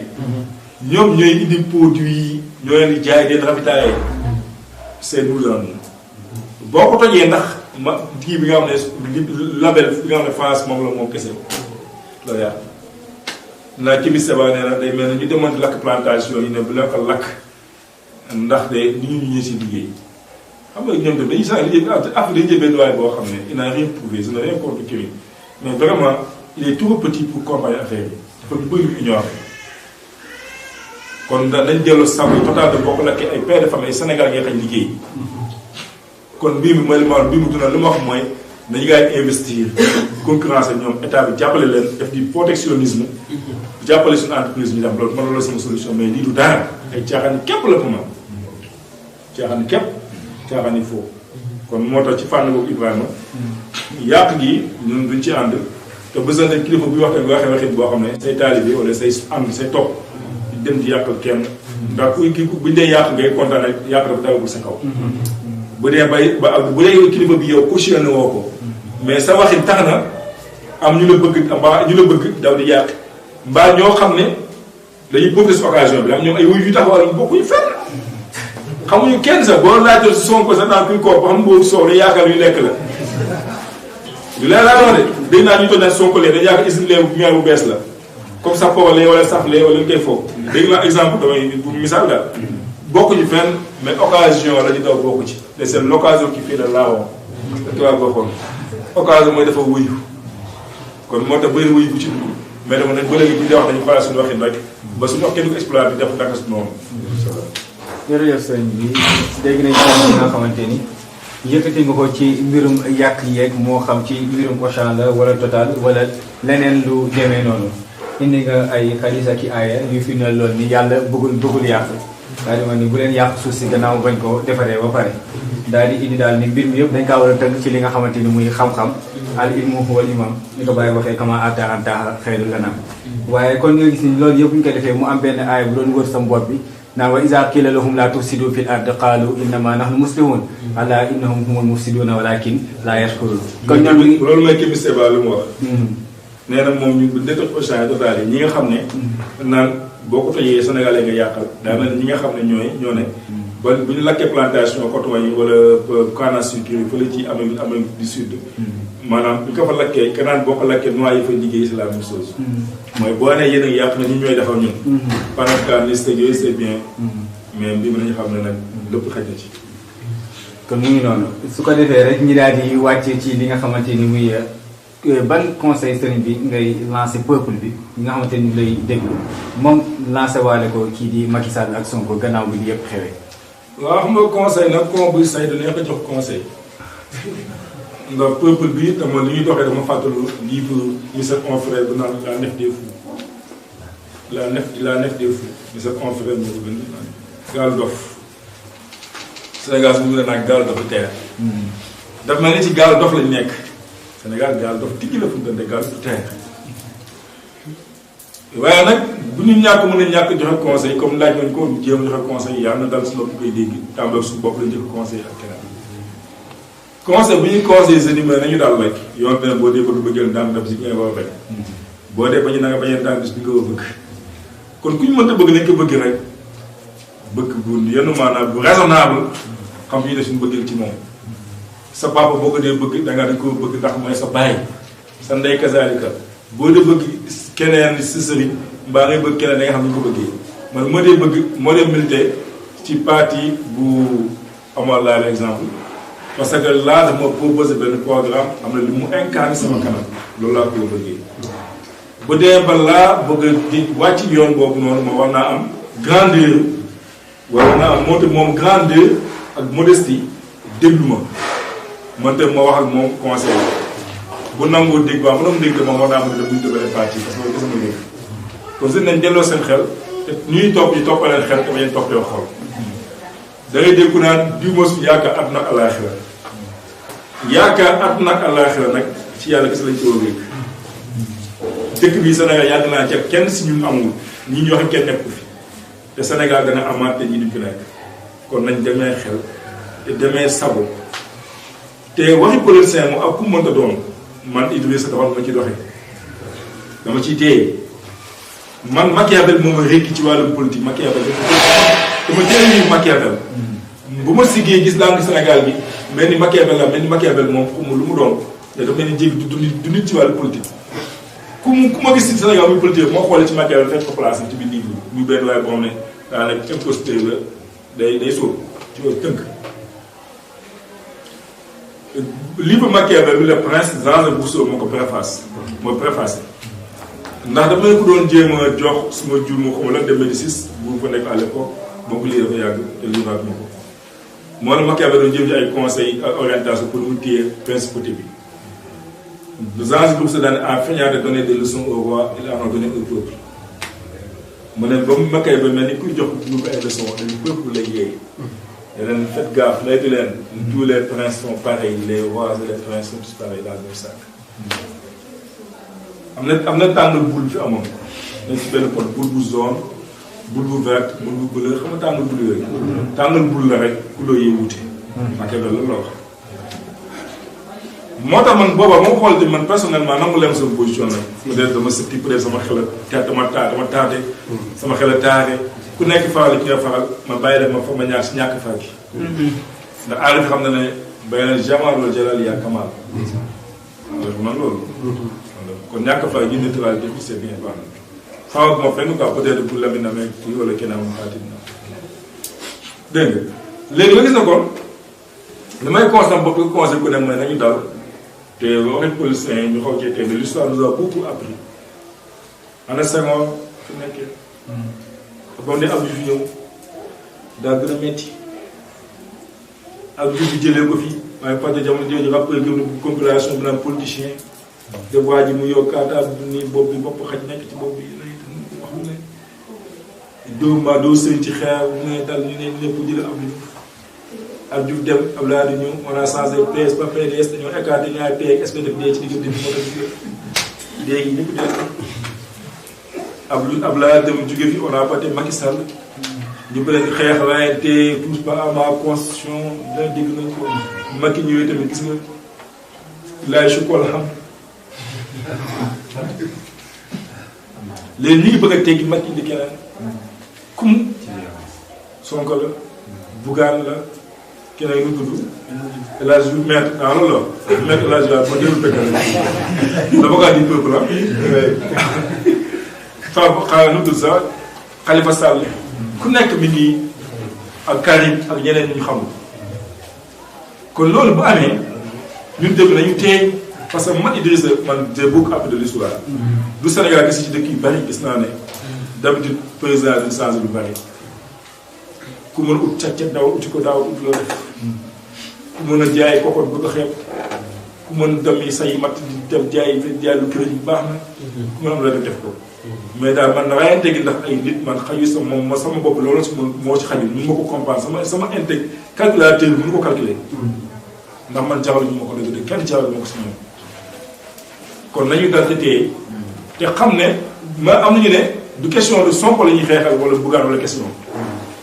ñoom ñooy indi produit yi ñoo leen di jaay den ravitailler c'est nous là boo ko tojee ndax ma kii bi nga xam ne label bi nga xam ne France moom la moom kese loolu yaa naa Kimi Seba nee na day mel ne ñu demoon di lakk plantation yi ne bu leen ko lakk ndax de ñu ñëw si liggéey xam nga ñoom tamit dañuy saa liggéey affaire dañuy jël benn waay boo xam ne il n'a rien prouvé je n'ai rien contre Kimi mais vraiment il est trop petit pour comprendre affaire yi dafa bëri lu ignoré kon dañ dellu sàmm total de boo ko lakkee ay père de famille Sénégal ngay xañ liggéey kon mbir mi mooy li ma wax mbir mi duna lu ma wax mooy nañu gars yi investir concurrence ak ñoom état bi jàppale leen def di protectionnisme jàppale suñu entreprise ñu dem loolu man loolu sama solution mais lii du dara ay caaxaan yi képp la ko moom caaxaan yi képp caaxaan yi foofu kon moo tax ci fànn boobu Ibrahima yàq gi ñun duñ ci ànd te besoin de kilifa buy wax nga waxee waxit boo xam ne say taalibe wala say ànd say topp di dem di yàqal kenn ndax kuy kii buñ dee yàq ngay kontaan rek yàq dafa dawagul sa kaw bu dee bu dee kilifa bi yow cautionné woo ko mais sa waxin tax na am ñu la bëgg mbaa ñu la bëgg daw di yàq mbaa ñoo xam ne dañuy profité si occasion bi am ñoom ay wuyu yu taxawal ñu bokkuñu fenn xamuñu kenn sax boo laajoon si Sonko sax naan kuy koor ba xam boobu soow la yaakaar yu lekk la lu leer laa wax de dégg naa ñu toog naan Sonko lee dañu yaakaar usine lee bu bees la comme ça foofu wala saf lee wala ñu koy foofu dégg naa exemple damay pour misaal daal bokkuñu fenn mais occasion la ñu daw bokku ci te c'est l'occasion qui fait le larron tubaab boo xool occasion mooy dafa wuyu kon moo tax bëri wuyu bu ci dugg mais dama ne ba léegi bu ñu wax dañu xoolal suñu waxin rek ba suñu wax kenn du ko exploité def ndànk si noonu. jërëjëf sëñ bi dégg nañ ci nga xamante ni yëkkati nga ko ci mbirum yàq yeeg moo xam ci mbirum Auchan la wala Total wala leneen lu demee noonu indi nga ay xadis ak i aaya yu fi ne lool ni yàlla bëggul yàq daal di ma ni bu leen yàq suuf si gannaaw bañ ko defaree ba pare daal di indi daal ni mbir mi yëpp dañ kaa war a tënk ci li nga xamante ni muy xam-xam al ilmu wal imam ni ko bàyyi waxee kama ata anta xeyrul lanam waaye kon nga gis ni loolu yëpp bu ñu ko defee mu am benn aaya bu doon wër sa mboot bi naan wa iza qila lahum la tufsidu fil ard qalu innama nahnu muslihun ala innahum humul mufsiduna walakin la yashkurun kon ñoom loolu mooy Kimi Seba lu mu wax nee na moom ñu bu détoj Auchan Total yi ñi nga xam ne naan boo ko tojee sénégalais nga yàqal daa mel ne ñi nga xam ne ñoo ne ba bu ñu lakkee plantation coton yi wala canne à sucre yi fële ci Amérique du Sud maanaam bu ñu ko fa lakkee kanaan boo ko lakkee noix yi fa liggéey c'est la même chose mooy boo nee yéen a ngi yàq na ñun ñooy defar ñun panafricaniste yooyu c'est bien mais mbir mi nañu xam ne nag lépp xaj na ci kon mu ngi noonu su ko defee rek ñi daal di wàccee ci li nga xamante ni muy ban conseil sëriñ bi ngay lancé peuple bi ñi nga xamante ni lay déglu moom lancé waale ko kii di Macky Sall ak Sonko gannaaw bi di yëpp xewee. waaw xam nga conseil nag kon buy say dañu ko jox conseil ndax peuple bi dama li ñuy doxee dama fàttalu livre ñu sa confrère bu naan la nef des fous la nef des fous de sa confrère moo ko bind gaal dof Sénégal su ñu mën a naan gaal dofu teer daf mel ni ci gaal dof lañ nekk Sénégal gaal dof tijji la fu mu doon gaal dofu teer waaye nag bu ñu ñàkk mën a ñàkk joxe conseil comme laaj nañ ko jéem joxe conseil yàlla na dal su bopp koy dégg tàmbali suñu bopp lañ joxe conseil ak keneen conseil bu ñuy conseil seen numéro nañu daal rek yoon beneen boo dee ba du bëggeel daan def si ngay war a rek boo dee ba ñu na nga bañee daan bis bi nga war a bëgg kon ku ñu mënta bëgg nañ ko bëgg rek bëgg bu yenn maanaam bu raisonnable xam ñu ne suñu bëggeel ci moom sa papa boo ko dee bëgg da nga dañ ko bëgg ndax mooy sa baay sa ndey kazaalika boo dee bëgg keneen si sëriñ mbaa ngay bëgg keneen da nga xam ni ko bëggee man moo dee bëgg moo dee milité ci parti bu amoon laa exemple parce que là dama proposé benn programme am na li mu incarné sama kanam loolu laa ko bëggee bu dee ba laa bëgg di wàcc yoon boobu noonu ma war naa am grandeur war naa am moom grandeur ak modestie déglu ma man te ma wax ak moom conseil bu nangoo dégg waaw mënoo dégg moom war naa am ne bu ñu tëbalee parti parce que loolu sama dégg kon si nañ delloo seen xel te ñuy topp ñu toppaleen xel te bañ toppee xol da ngay dégg naan diw ma su yaakaar àdduna ak alaaxira yaakaar àdduna ak alaaxira nag ci yàlla gis lañ ci war a wékk dëkk bi Sénégal yàgg naa ca kenn si ñun amul ñi ñu wax kenn nekku fi te Sénégal dana amaat te ñi duñ fi nekk kon nañ demee xel te demee sabo te waxi politicien moom ak ku mënta doon man Idrissa dafa ma ci doxe dama ciy téye man Machiavel moom a rékki ci wàllum politique Machiavel dama téye ñu Machiavel bu ma siggee gis laa ngi Sénégal bi mel ni Machiavel moom xamul lu mu doon te dafa mel ni jéggi du nit ci wàllu politique ku ma gis ci Sénégal muy politique moo xoolee ci Machiavel fekk ko place ci biir livre muy benn waaye boo xam ne daanaka imposteur la day sóob ci loolu tënk livre Machiavel bi le prince Jean Rousseau moo ko préface moo préfacé ndax dama ko doon jéem a jox suma jur ma xamal lan de Médicis bu fa nekk à l'époque moo ko lii dafa yàgg te livraat ma ko moo la Machiavel doon jéem ci ay conseils ak orientation pour mu téye principauté bi Jean Rousseau daan en feignant de donner des leçons au roi il en a donné au peuple mu ne ba mu Machiavel mel ni kuy jox lu ko ay leçons dañu peuple lay yeey yeneen faites gaffe léegi leen tous les princes sont pareils les rois et les princes sont tous pareils dans le sac am na tàngal bul fi amoon nañ si benn pot bul bu jaune bul bu verte bul bu bleu xam nga tàngal bul yooyu tàngal bul la rek couleur yi wuute Machiavel la wax moo tax man booba moo xool di man personnellement nangu leen sama position nag peut-être dama sëpti peut-être sama xel a dama taate sama xel a taate ku nekk faral ki nga faral ma bàyyi rek ma fa ma ñaar si ñàkk faa gi ndax aarif xam na ne bay na jamalul jalal yaa kamal man loolu kon ñàkk faa gi neutralité bi c'est bien baax na xaw ma fenn quoi peut-être pour Lamine Amé kii wala kenn amul xaatim na dégg nga léegi nga gis na kon li may constat bopp nga conseil ku ne mooy nañu dal te waxit policiers ñu xaw cee tey l'histoire nous a beaucoup appris ana Senghor fi nekkee ba mu ne Abdou fi ñëw daa gën a metti Abdou fi jëlee ko fi waaye parce que jamono jooju rappeur gëm na compilation bi naan politicien de waa ji mu yokkaata ni bopp bi bopp xaj nekk ci bopp bi lay wax lu ne doo sëy ci xeer mu ne dal ñu ne lépp jëlee Abdou dem Abdoulaye ñëw on a changé PS ba PDS dañoo écarté ñaari P ak SPDF dee ci diggante bi moo tax léegi ñëpp dee Abdoulaye dem jóge fi on a battu Macky Sall ñu bëri xeex waaye te touche pas à ma constitution dina dégg nañ ko Macky ñëwee tamit gis nga laay chocolat xam léegi ñu ngi bëgg a teggi Macky di keneen kum Sonko la Bougane la keneen nu tudd El Hadj maître loolu la maître El Hadj ma déglu fekkal l'avocat du peuple la xaaral nu tudd sax Khalifa Sall ku nekk mi ngi ak Karim ak ñeneen ñu xamul kon loolu bu amee ñun dégg nañu teey parce que man Idrissa man j'ai beaucoup appris de l'histoire du Sénégal gis ci dëkk yu bari gis naa ne d'habitude président dañu changé lu bari ku mën a ut càccet daaw uti ko daaw ut loo def ku mën a jaay kokot bëgg a xeeb ku mën dem yi say matt di dem jaay lu kër bu baax na ku mën a am la def ko mais daal man rayante gi ndax ay nit man xaju sama bopp loolu moo ci xajul mun ma ko comprendre sama integ calculateur bi mënu ko calculer ndax man jaxal ñu ma ko dëgg kenn jaxal ma ko si moom kon nañu dal te téye te xam ne ma am nañu ne du question de Sonko la ñuy xeexal wala Bougane wala question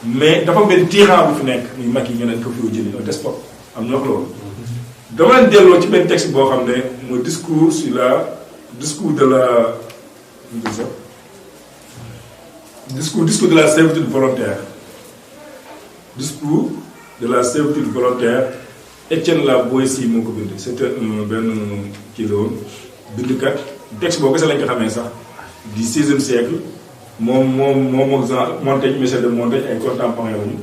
mais dafa benn tyran bu fi nekk muy Macky ñu ne ko fi jëli un despote am ñu wax loolu dama leen delloo ci benn texte boo xam ne mooy discours de la discours de la servitude volontaire discours de la servitude volontaire Étienne Laboissy moo ko bind c'était benn kii la woon bindkat texte boo gisee lañ ko xamee sax du 16e siècle moom ak Jean Montaigne Michel de Montaigne ay contemporains lañu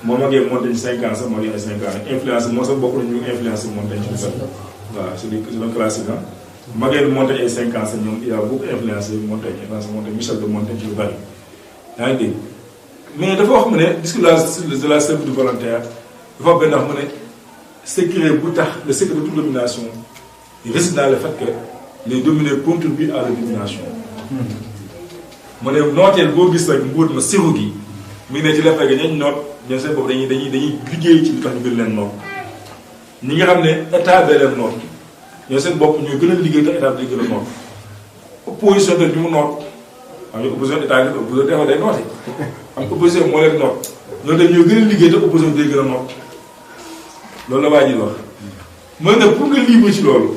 moom ak yéen Montaigne 5 ans sax moo di ay 5 ans influence moo sax bokk nañu influence Montaigne ci lu bëri waaw c'est un classique ah mageen Montaigne ay 5 ans sax ñoom il a beaucoup influencé Montaigne Michel de Montaigne ci lu bëri yaa ngi dégg mais dafa wax mu ne discours de la servitude volontaire dafa wax benn wax mu ne secret bu tax le secret de toute domination réside dans le fait que les dominés contribuent à la domination mu ne nooteel boo gis rek mbuut ma siru gi mu ngi ne ci la fekk ñañ noot ñoom seen bopp dañuy liggéey ci lu tax ñu gën leen noot ñi nga xam ne état bee leen noot ñoo seen bopp ñooy gën a liggéey te état bi day gën a noot opposition bi mu noot xam nga opposition état bi opposition dafa day noote xam nga opposition moo leen noot ñoo dem ñoo gën a liggéey te opposition bi day gën a noot loolu la waa ji wax mooy ne pour nga libre ci loolu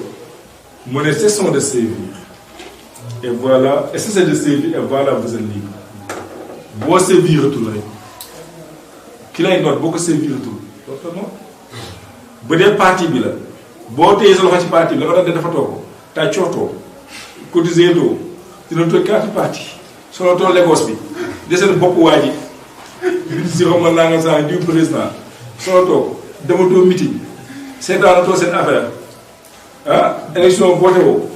mu ne cessons de sévir et voilà et cessez de sévir et voilà vous êtes libre boo séviratul rek ki lay noot boo ko séviratul loolu noonu bu dee parti bi la boo téye sa loxo ci parti bi la nga doon dafa toog taa cootoo cotiser doo dina toog carte parti solo tool Lagos bi deseen bopp waa ji bi si xamal naa nga saa diw président solo toog dematoo meeting seetaanatoo seen affaire élection voté woo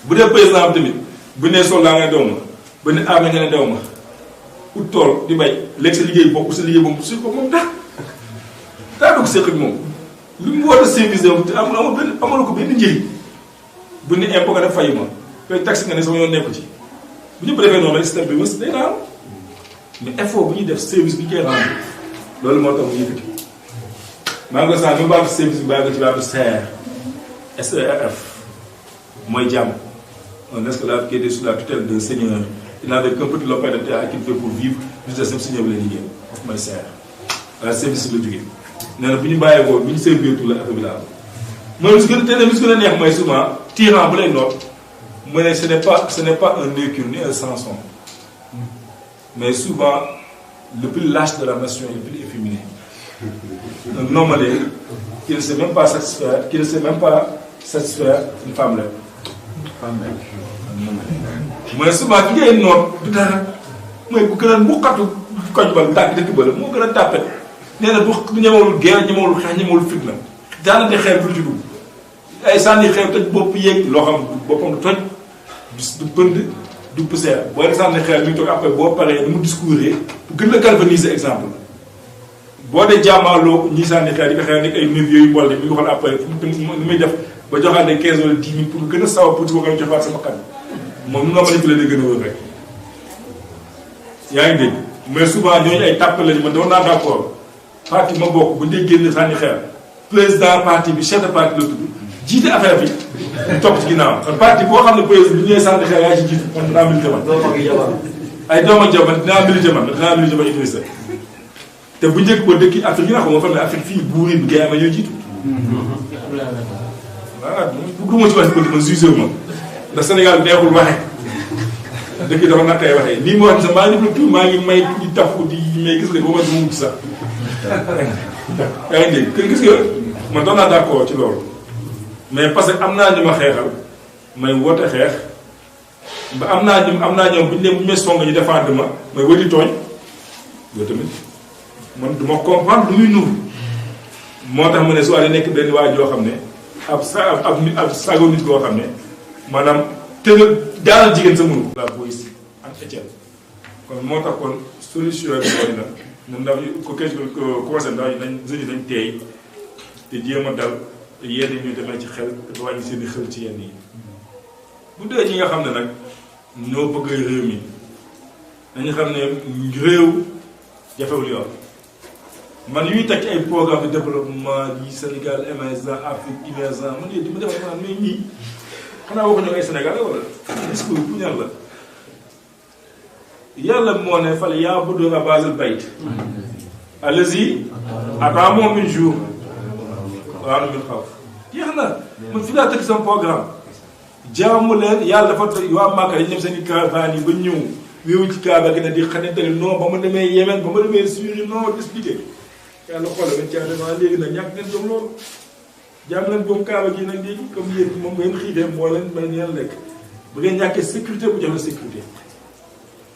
bu dee président bi tamit bu nee soldat nga dew ma ba ne armée nga ne dew ma ut tool di bay léegi sa liggéey bopp sa liggéey boobu su ko moom daa dugg séq ak moom lu mu war a service te amul ko benn njëriñ bu ne impôt nga def fayu ma fay taxe nga ne sama yoon nekku ci bu ñu defee noonu rek système bi mos day naaw mais effort bu ñuy def service bi ñu koy rendre loolu moo tax mu yëkkati maa ngi ko sànni mu baatu service bi bàyyi ko ci baatu SERF mooy jàmm un esclave qui était sous la tutelle d'un seigneur il n'avait qu'un petit lopin de terre à cultiver pour vivre juste seen seigneur bi lay liggéey mooy SERF waaye service bi la jógee nee na bu ñu bàyyee ko bu ñu servir tout la affaire bi la am mooy lu si gën a teel lu si gën a neex mooy souvent tyran bu lay noot mu ne ce n'est pas un Hercule ni un Samson mais souvent le plus lâche de la nation est le plus efféminé un homme qui ne sait même pas satisfaire une femme là. mu ne souvent ki ngay noot du dara mooy bu gën a mbuqatu koñ ba tàkk dëkk ba la moo gën a tàppet nee na du ñemewul guerre ñemewul xeex ñemewul fitna daanaka xeer du ci dugg ay sànni xeer toj bopp yéeg loo xam boppam du toj du pënd du poussière boo dee sànni xeer mi toog après boo paree ni mu discouré pour gën la galvaniser exemple boo dee jàmmaaloo ñi sànni xeer yi nga xeer ni ay neuf yooyu boole mi ngi xool après ni muy def ba joxaat ne 15 wala 10 000 pour gën a sawar pour ko joxaat sama kan moom nu nga manipulé day gën a wër rek yaa ngi dégg mais souvent ñooñu ay tàpp lañu man doon naa d'accord parti ma bokk bu dee génn sànni xeer président parti bi chef de parti la tudd jiite affaire bi topp ci ginnaaw kon parti boo xam ne président bi ñëwee sànni xeer yaa ci jiitu man dinaa milité man ay doom ak jabar dinaa milité man Idrissa te bu njëkk ba dëkki Afrique yi nga xam nga xam ne Afrique fii buur yi bi gay ama ñoo jiitu voilà bëgguma ci wax politique man jugé ma ndax Sénégal neexul waxe dëkk dafa naqaree waxee nii mu wax sax maa ngi def tout maa ngi may di tafu di mais gis nga ba ma dama wut sax yaa ngi dégg gis nga man doon naa d'accord ci loolu mais parce que am naa ñu ma xeexal may woote xeex ba am naa ñoom bu ñu may song ñu défendre ma may wëri tooñ loolu tamit man du ma comprendre lu muy nuru moo tax ma ne su nekk benn waa joo xam ne ab sago nit koo xam ne maanaam tëral daanal jigéen sa mënu la booy si ak Etienne kon moo tax kon solution bi mooy na na ndaw yi ko commencé ndaw yi nañ jeunes yi nañ teey te jéem a dal yenn ñu demee ci xel te wàññi seen i xel ci yenn yi bu dee ñi nga xam ne nag ñoo bëgg réew mi dañu xam ne réew jafewul yoon man yuy teg ci ay programme de développement yi Sénégal émergent Afrique émergent man yooyu di ma defal maanaam mais ñii xanaa waxuñu ay Sénégalais wala discours bu ñan la yàlla moo ne fal ya'budu haazal bayt allazi at'amahum min juu'in wa aamanahum min xawf jeex na man fi laa teg sama programme jaamu leen yàlla dafa waa Màkka dañu dem seen i caravane yi ba ñëw wéewu ci Kaaba gi ne di xamante ne non ba ma demee Yémen ba ma demee Syrie non expliqué yàlla xoolal ba caa demee léegi nag ñàkk ngeen jom loolu jaam leen boom Kaaba gi nag léegi comme yéen moom ngeen xiitee moo leen may leen lekk bu ngeen ñàkkee sécurité bu jox la sécurité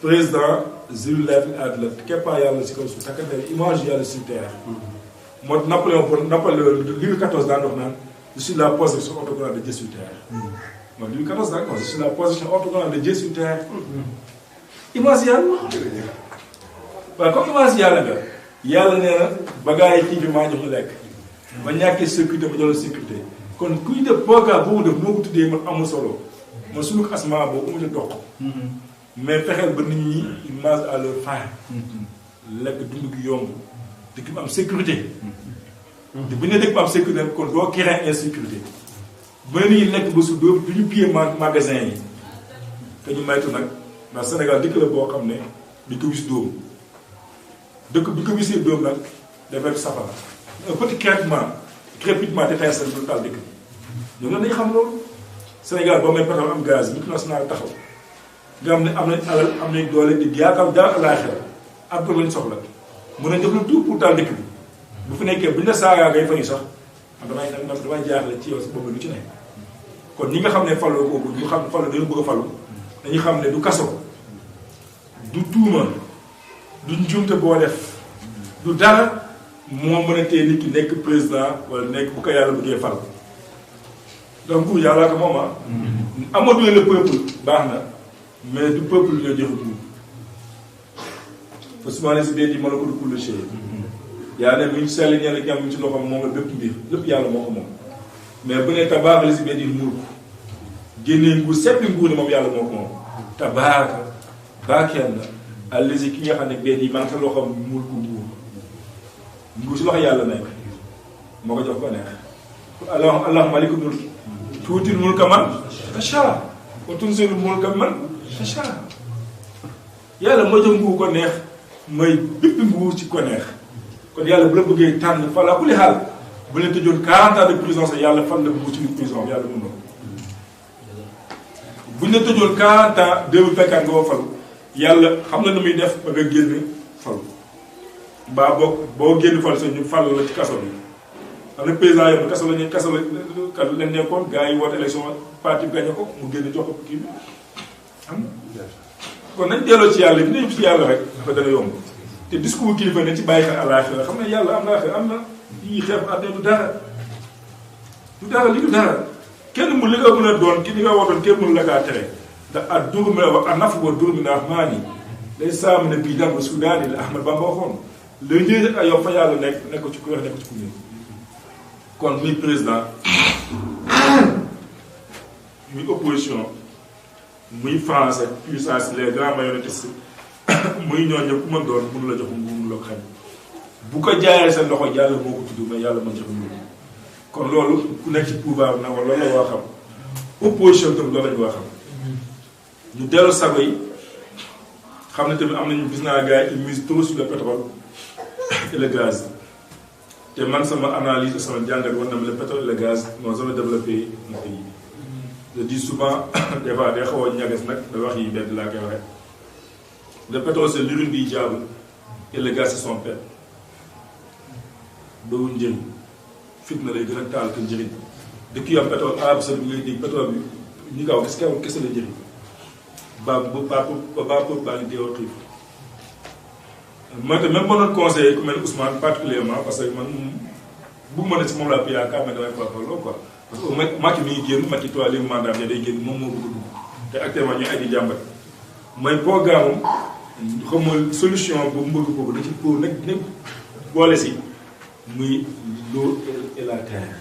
président Zul-Laati al-Adla keppaa yàlla si kaw suuf takkandeer image yàlla sur terre moo Napoléon Louis XIV daan wax naan je suis la possession orthogonale de Dieu sur terre man Louis XIV daan wax je suis la possession orthogonale de Dieu sur terre image yàlla waaw comme image yàlla nga yàlla nee na ba gaa yi xiif maa jox ñu lekk ba ñàkkee sécurité ba jox la sécurité kon kuy def programme boobu def moo ko tuddee man amul solo man suñu asma boobu amuñu dox mais fexeel ba nit ñi ils mangent à leur faim lekk dund gi yomb dëkk bi am sécurité te bu ñu nee dëkk bi am sécurité kon doo créer insécurité ba nit ñi lekk ba su doo du ñu piller magasin yi te ñu maytu nag ndax Sénégal dëkk la boo xam ne duñ ko wis dóom dëkk bi ñu ko wisee dóom nag dafay safara un petit crépitement d'étincelle bu taal dëkk bi ñoom nag dañu xam loolu Sénégal boo may pétrole am gaz multinational taxaw nga xam ne am nañ alal am nañ doole di yaakaar daal àllaaxira ak lañ soxla mën nañ def lu tout pour taal dëkk bi bu fi nekkee buñ la saagaa ngay fayu sax damay jaaxle ci yow si boobu lu ci ne kon ñi nga xam ne faloo boobu ñu xam faloo dañu bëgg a falu dañu xam ne du kaso du tuuma du njuumte boo def du dara moo mën a tee nit ki nekk président wala nekk bu ko yàlla bëggee fal donc yàllaa ko moom Amadou le peuple baax na mais du peuple ñoo joxe buur fa souvent si dee di mën a ko du kulli shay yaa ne muñ sell ñenn ki am mu ci loxoom moom la bépp mbir lépp yàlla moo ko moom mais bu ne tabaaraka la si bee di mulk génnee nguur seppi nguur ne moom yàlla moo ko moom tabaaraka baakeen na allazi ki nga xam ne bee di man sa loxoom mulk nguur si loxo yàlla nekk moo ko jox ko neex allahumma malikul mulk tuutil mulka man tashaa wa tunzilul mulka man tashaa yàlla moo jox nguur ko neex mooy bépp nguur ci ko neex kon yàlla bu la bëggee tànn fa la ku li xaal bu leen tëjoon 40 ans de prison sax yàlla fan la bu ci prison yàlla mën na bu ñu la tëjoon 40 ans 2024 nga fal yàlla xam na nu muy def ba nga génn fal mbaa boo génn fal sax ñu fal la ci kaso bi xam ne président yow kaso la leen nekkoon gars yi woote élection parti bi gañe ko mu génn jox ko kii bi xam kon nañ delloo ci yàlla bi nañ ci yàlla rek dafa dana yomb te discours kilifa nañ ci bàyyi xel àllaaxira xam ne yàlla am na am na yii xeex àddina du dara li du dara kenn mu li nga mën a doon ki li nga waxoon kenn mënu la kaa tere ndax ak dur mi wax ak nafu ba dur mi naax maa ni day saam ne bii dam Soudan la Ahmad Bamba waxoon la njëriñ ak yow fa yàlla nekk ci ku wax nekk ci ku ñëw kon muy président muy opposition muy français puissance les grands mayonnaistes muy ñooñu ku mën doon mënu la jox mënu la ko xañ bu ko jaayee seen loxo yàlla moo ko tudd mais yàlla ma jox nguur kon loolu ku nekk ci pouvoir na wala loolu la waa xam opposition tam loolu lañu waa xam ñu dellu sago yi xam ne tamit am nañu gis naa gars yi ils misent trop sur le pétrole et le gaz te man sama analyse sama jàngat war na ma le pétrole et le gaz moo sama développé mon pays je dis souvent des fois day xaw a ñagas nag da wax yi benn laa koy waxee le pétrole c'est l'urine du diable et le gaz c'est son père doowu njëriñ fitna lay gën a taal que njëriñ dëkk yu am pétrole arab saoudite bi ngay dégg pétrole bi ñu gaaw est-ce que kese la njëriñ baa ngi deewa xiif man te même ma doon conseillé ku mel Ousmane particulièrement parce que man bëgg ma ne si moom laa yaakaar mais damay farfarloo quoi parce que Macky mi ngi génn Macky toi léegi mandat bi day génn moom moo bëgg a dugg te actuellement ñooy ay di jàmbat mooy programme xam nga solution bu mbëgg boobu da ci pour nag boole si muy l'eau et la terre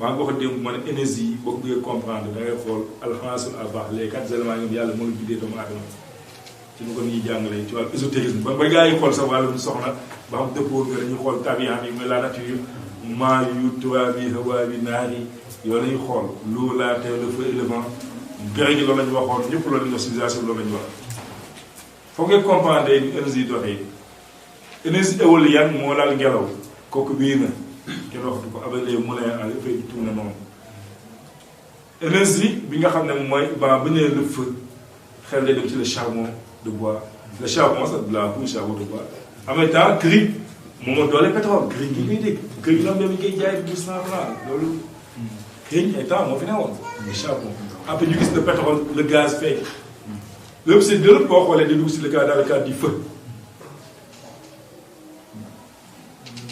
maa ngi wax démb ma ne énergie yi boo ko bëggee comprendre da ngay xool alxames à baax les 4 éléments yi yàlla moo la bindee doomu aadama ci ñu ko ñuy jàngalee ci wàllu ésotérisme ba gaa yi xool sa wàllum soxna ba xam dëppoo nga dañuy xool tabian yi mooy la nature maa yu tubaab yi hawaa bi naar yi yow la ñuy xool l'eau la terre le feu et le vent gërë gi loolu la ñu waxoon ñëpp loolu la ñu wax civilisation loolu la ñu wax foog ngeen comprendre énergie doxee énergie éolienne moo laal ngelaw kooku bii na kenn waxtu ko avec les moulins à effet du tourne noonu énergie bi nga xam ne mooy ba bu ñëwee le feu xel day dem ci le charbon de bois le charbon c'est de la boue charbon de bois en même temps gris moom moo doole pétrole gris gi ngay dégg gris gi noonu dañu koy jaay 1200 francs loolu gris ay temps moo fi newoon le charbon après ñu gis le pétrole le gaz fay lépp c'est de boo xoolee di dugg si le cas dans le cadre du feu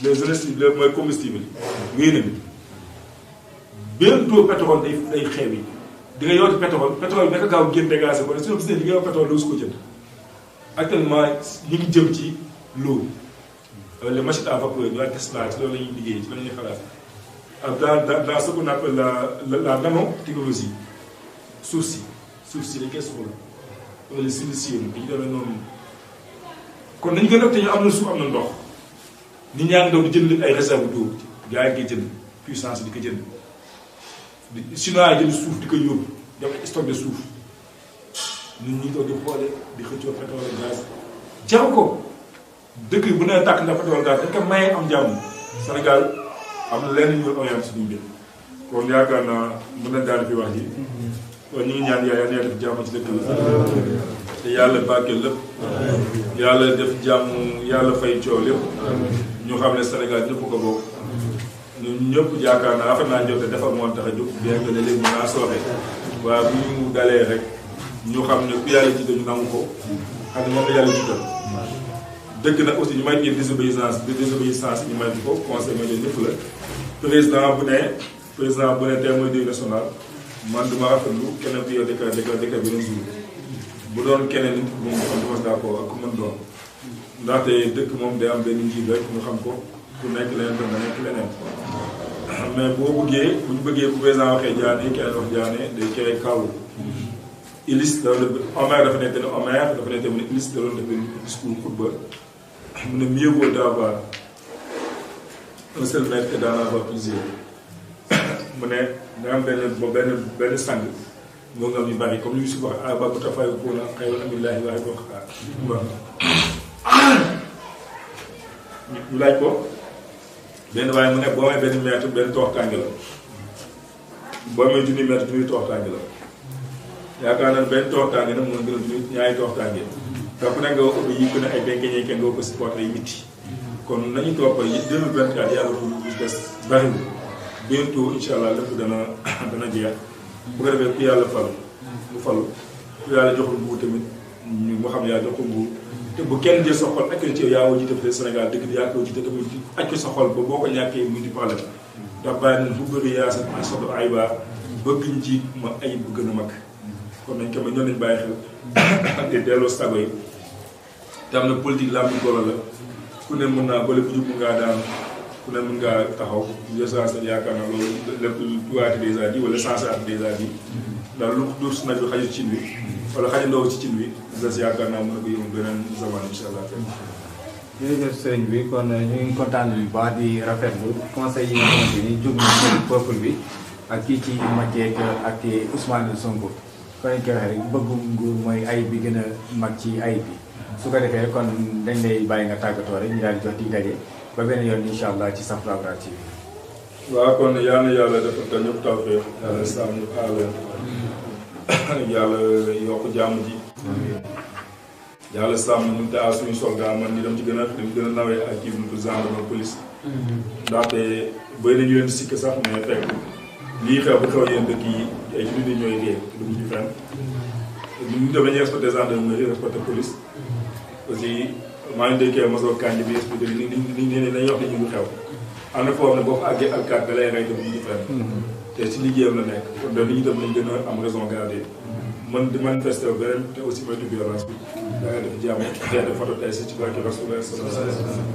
les énergies mooy combustible yi wéy bientôt pétrole day xew yi di nga yooti pétrole bi naka gaaw génn dégagé ko ne su gis ne li nga yow pétrole doo su ko jënd actuellement ñu ngi jëm ci l'eau les machines à vapeur ñu waa Tesla ci loolu la ñuy liggéey ci la ñuy xalaat dans ce qu'on appelle la nanotechnologie suuf si dañ koy soxla wala le silicium bi ñu demee noonu kon nañu gën a te ñu am na suuf am na ndox nit ñaa ngi doon di jënd ay réserve d'eau gars yi koy jënd puissance di ko jënd chinois yi jënd suuf di ko yóbbu def stock de suuf nit ñi toog di xoole di xëccoo pétrole gaz jaru ko dëkk bu ne tàkk ndax pétrole gaz dañ ko mayee am jàmm Sénégal am na lenn ñu orienté suñu mbir kon yaakaar naa mën na daal fi wax ji kon ñu ngi ñaan yàlla def jàmm ci dëkk bi te yàlla bàggee lépp yàlla def jàmm yàlla fay coow lépp ñu xam ne Sénégal ñëpp ko bokk ñun ñëpp yaakaar naa rafet naa jot defar moo tax a jóg bien que léegi mën naa sooxee waaye bu ñu dalee rek ñu xam ne ku yàlla jiital ñu nangu ko xam ne moom la yàlla jiital dëgg nag aussi ñu may di désobéissance ñu may ko conseil may leen ñëpp la président bu ne tey mooy deuil national man duma rafetlu keneen ku yor décret beneen jour bu doon keneen nit moom xam duma d'accord ak ku mën doon ndaxte dëkk moom day am benn njiit rek ñu xam ko ku nekk leneen tam nga nekk leneen mais boo bëggee bu ñu bëggee bu président waxee jaane keneen wax jaane day créé kaw Ulysse Homère dafa nekk ne Homère dafa nekk ne Ulysse da doon def benn discours xutba mu ne mieux vaut d'avoir un seul maître que d'en avoir plusieurs mu ne nga am benn sang moo nga am ñu bari comme li ñu si wax ba bu tafay ko na xëy na alhamdulilah waaye boo xaar ñu laaj ko benn waaye mu ne boo may benn mètre benn tooxtaange la boo may junni mètre junni tooxtaange la yaakaar naa benn tooxtaange nag mën gën a junni ñaari tooxtaange donc nag nga wax yi gën a ay benn kenn doo ko supporté ay mitti kon nañu topp yi 2024 yàlla bu des bariwul bientôt incha allah lépp dana jeex bu ko defee ku yàlla falu mu falu ku yàlla joxul nguur tamit ñu moo xam ne yaa jox ko nguur te bu kenn jël sa xol ak ci yow yaa woo jiite peut-être Sénégal dëgg di yaa ko jiite tamit aj ko sa xol ba boo ko ñàkkee mu di problème ndax bàyyi nañ bu bëri yaa sa ay sodo ay baa bëgg ñu ci ma ay bu gën a mag kon nañ ko ma ñoo nañ bàyyi xel te delloo sago yi te am na politique la am golo la ku ne mën naa bële bu jub ngaa daan ku ne mën ngaa taxaw l'essentiel yaakaar naa loolu lépp tuwaati déjà dit wala sensaati déjà dit ndax lu duur su nag bi xaju cin wi wala xajandoo ci cin wi des yaakaar naa mën na ko yóbbu beneen zaman incha allah. jërëjëf sëriñ bi kon ñu ngi kontaan bu baax di rafetlu conseil yi nga xamante ni jóg na ci peuple bi ak kii ci Macky ak Ousmane Sonko kon ñu koy waxee rek bëggu nguur mooy ay bi gën a mag ci ay bi su ko defee kon dañ lay bàyyi nga tàggatoo rek ñu daal di jox dig daje ba benn yoon incha allah ci Safra TV. waaw kon yal na yàlla defal ko ñëpp tawfeex yàlla sàmm aar yàlla yokk jàmm ji. yàlla sàmm ñu te aar suñu soldat man ñu dem ci gën a nawee ak kii bi gendarmerie police. ndaxte bëri na ñu leen di sikk sax mais fekk lii xew bu xew yéen dëkk yi ay ci nit ñooy dee du ñu fenn ñu dem nañu respecté gendarmerie respecté police aussi maa ngi déggee mosoo kànj bi expliqué ni dañuy wax ne ñu ngi xew am na foofu ne boo ko àggee alkaat da lay rey te bu ñu fenn te si liggéeyam la nekk kon de li ñu dem nañ gën a am raison garder man di manifester beneen te aussi moytu violence bi da nga def jàmm xeetu photo tey si ci barke Rasulullah sallallahu alayhi wa sallam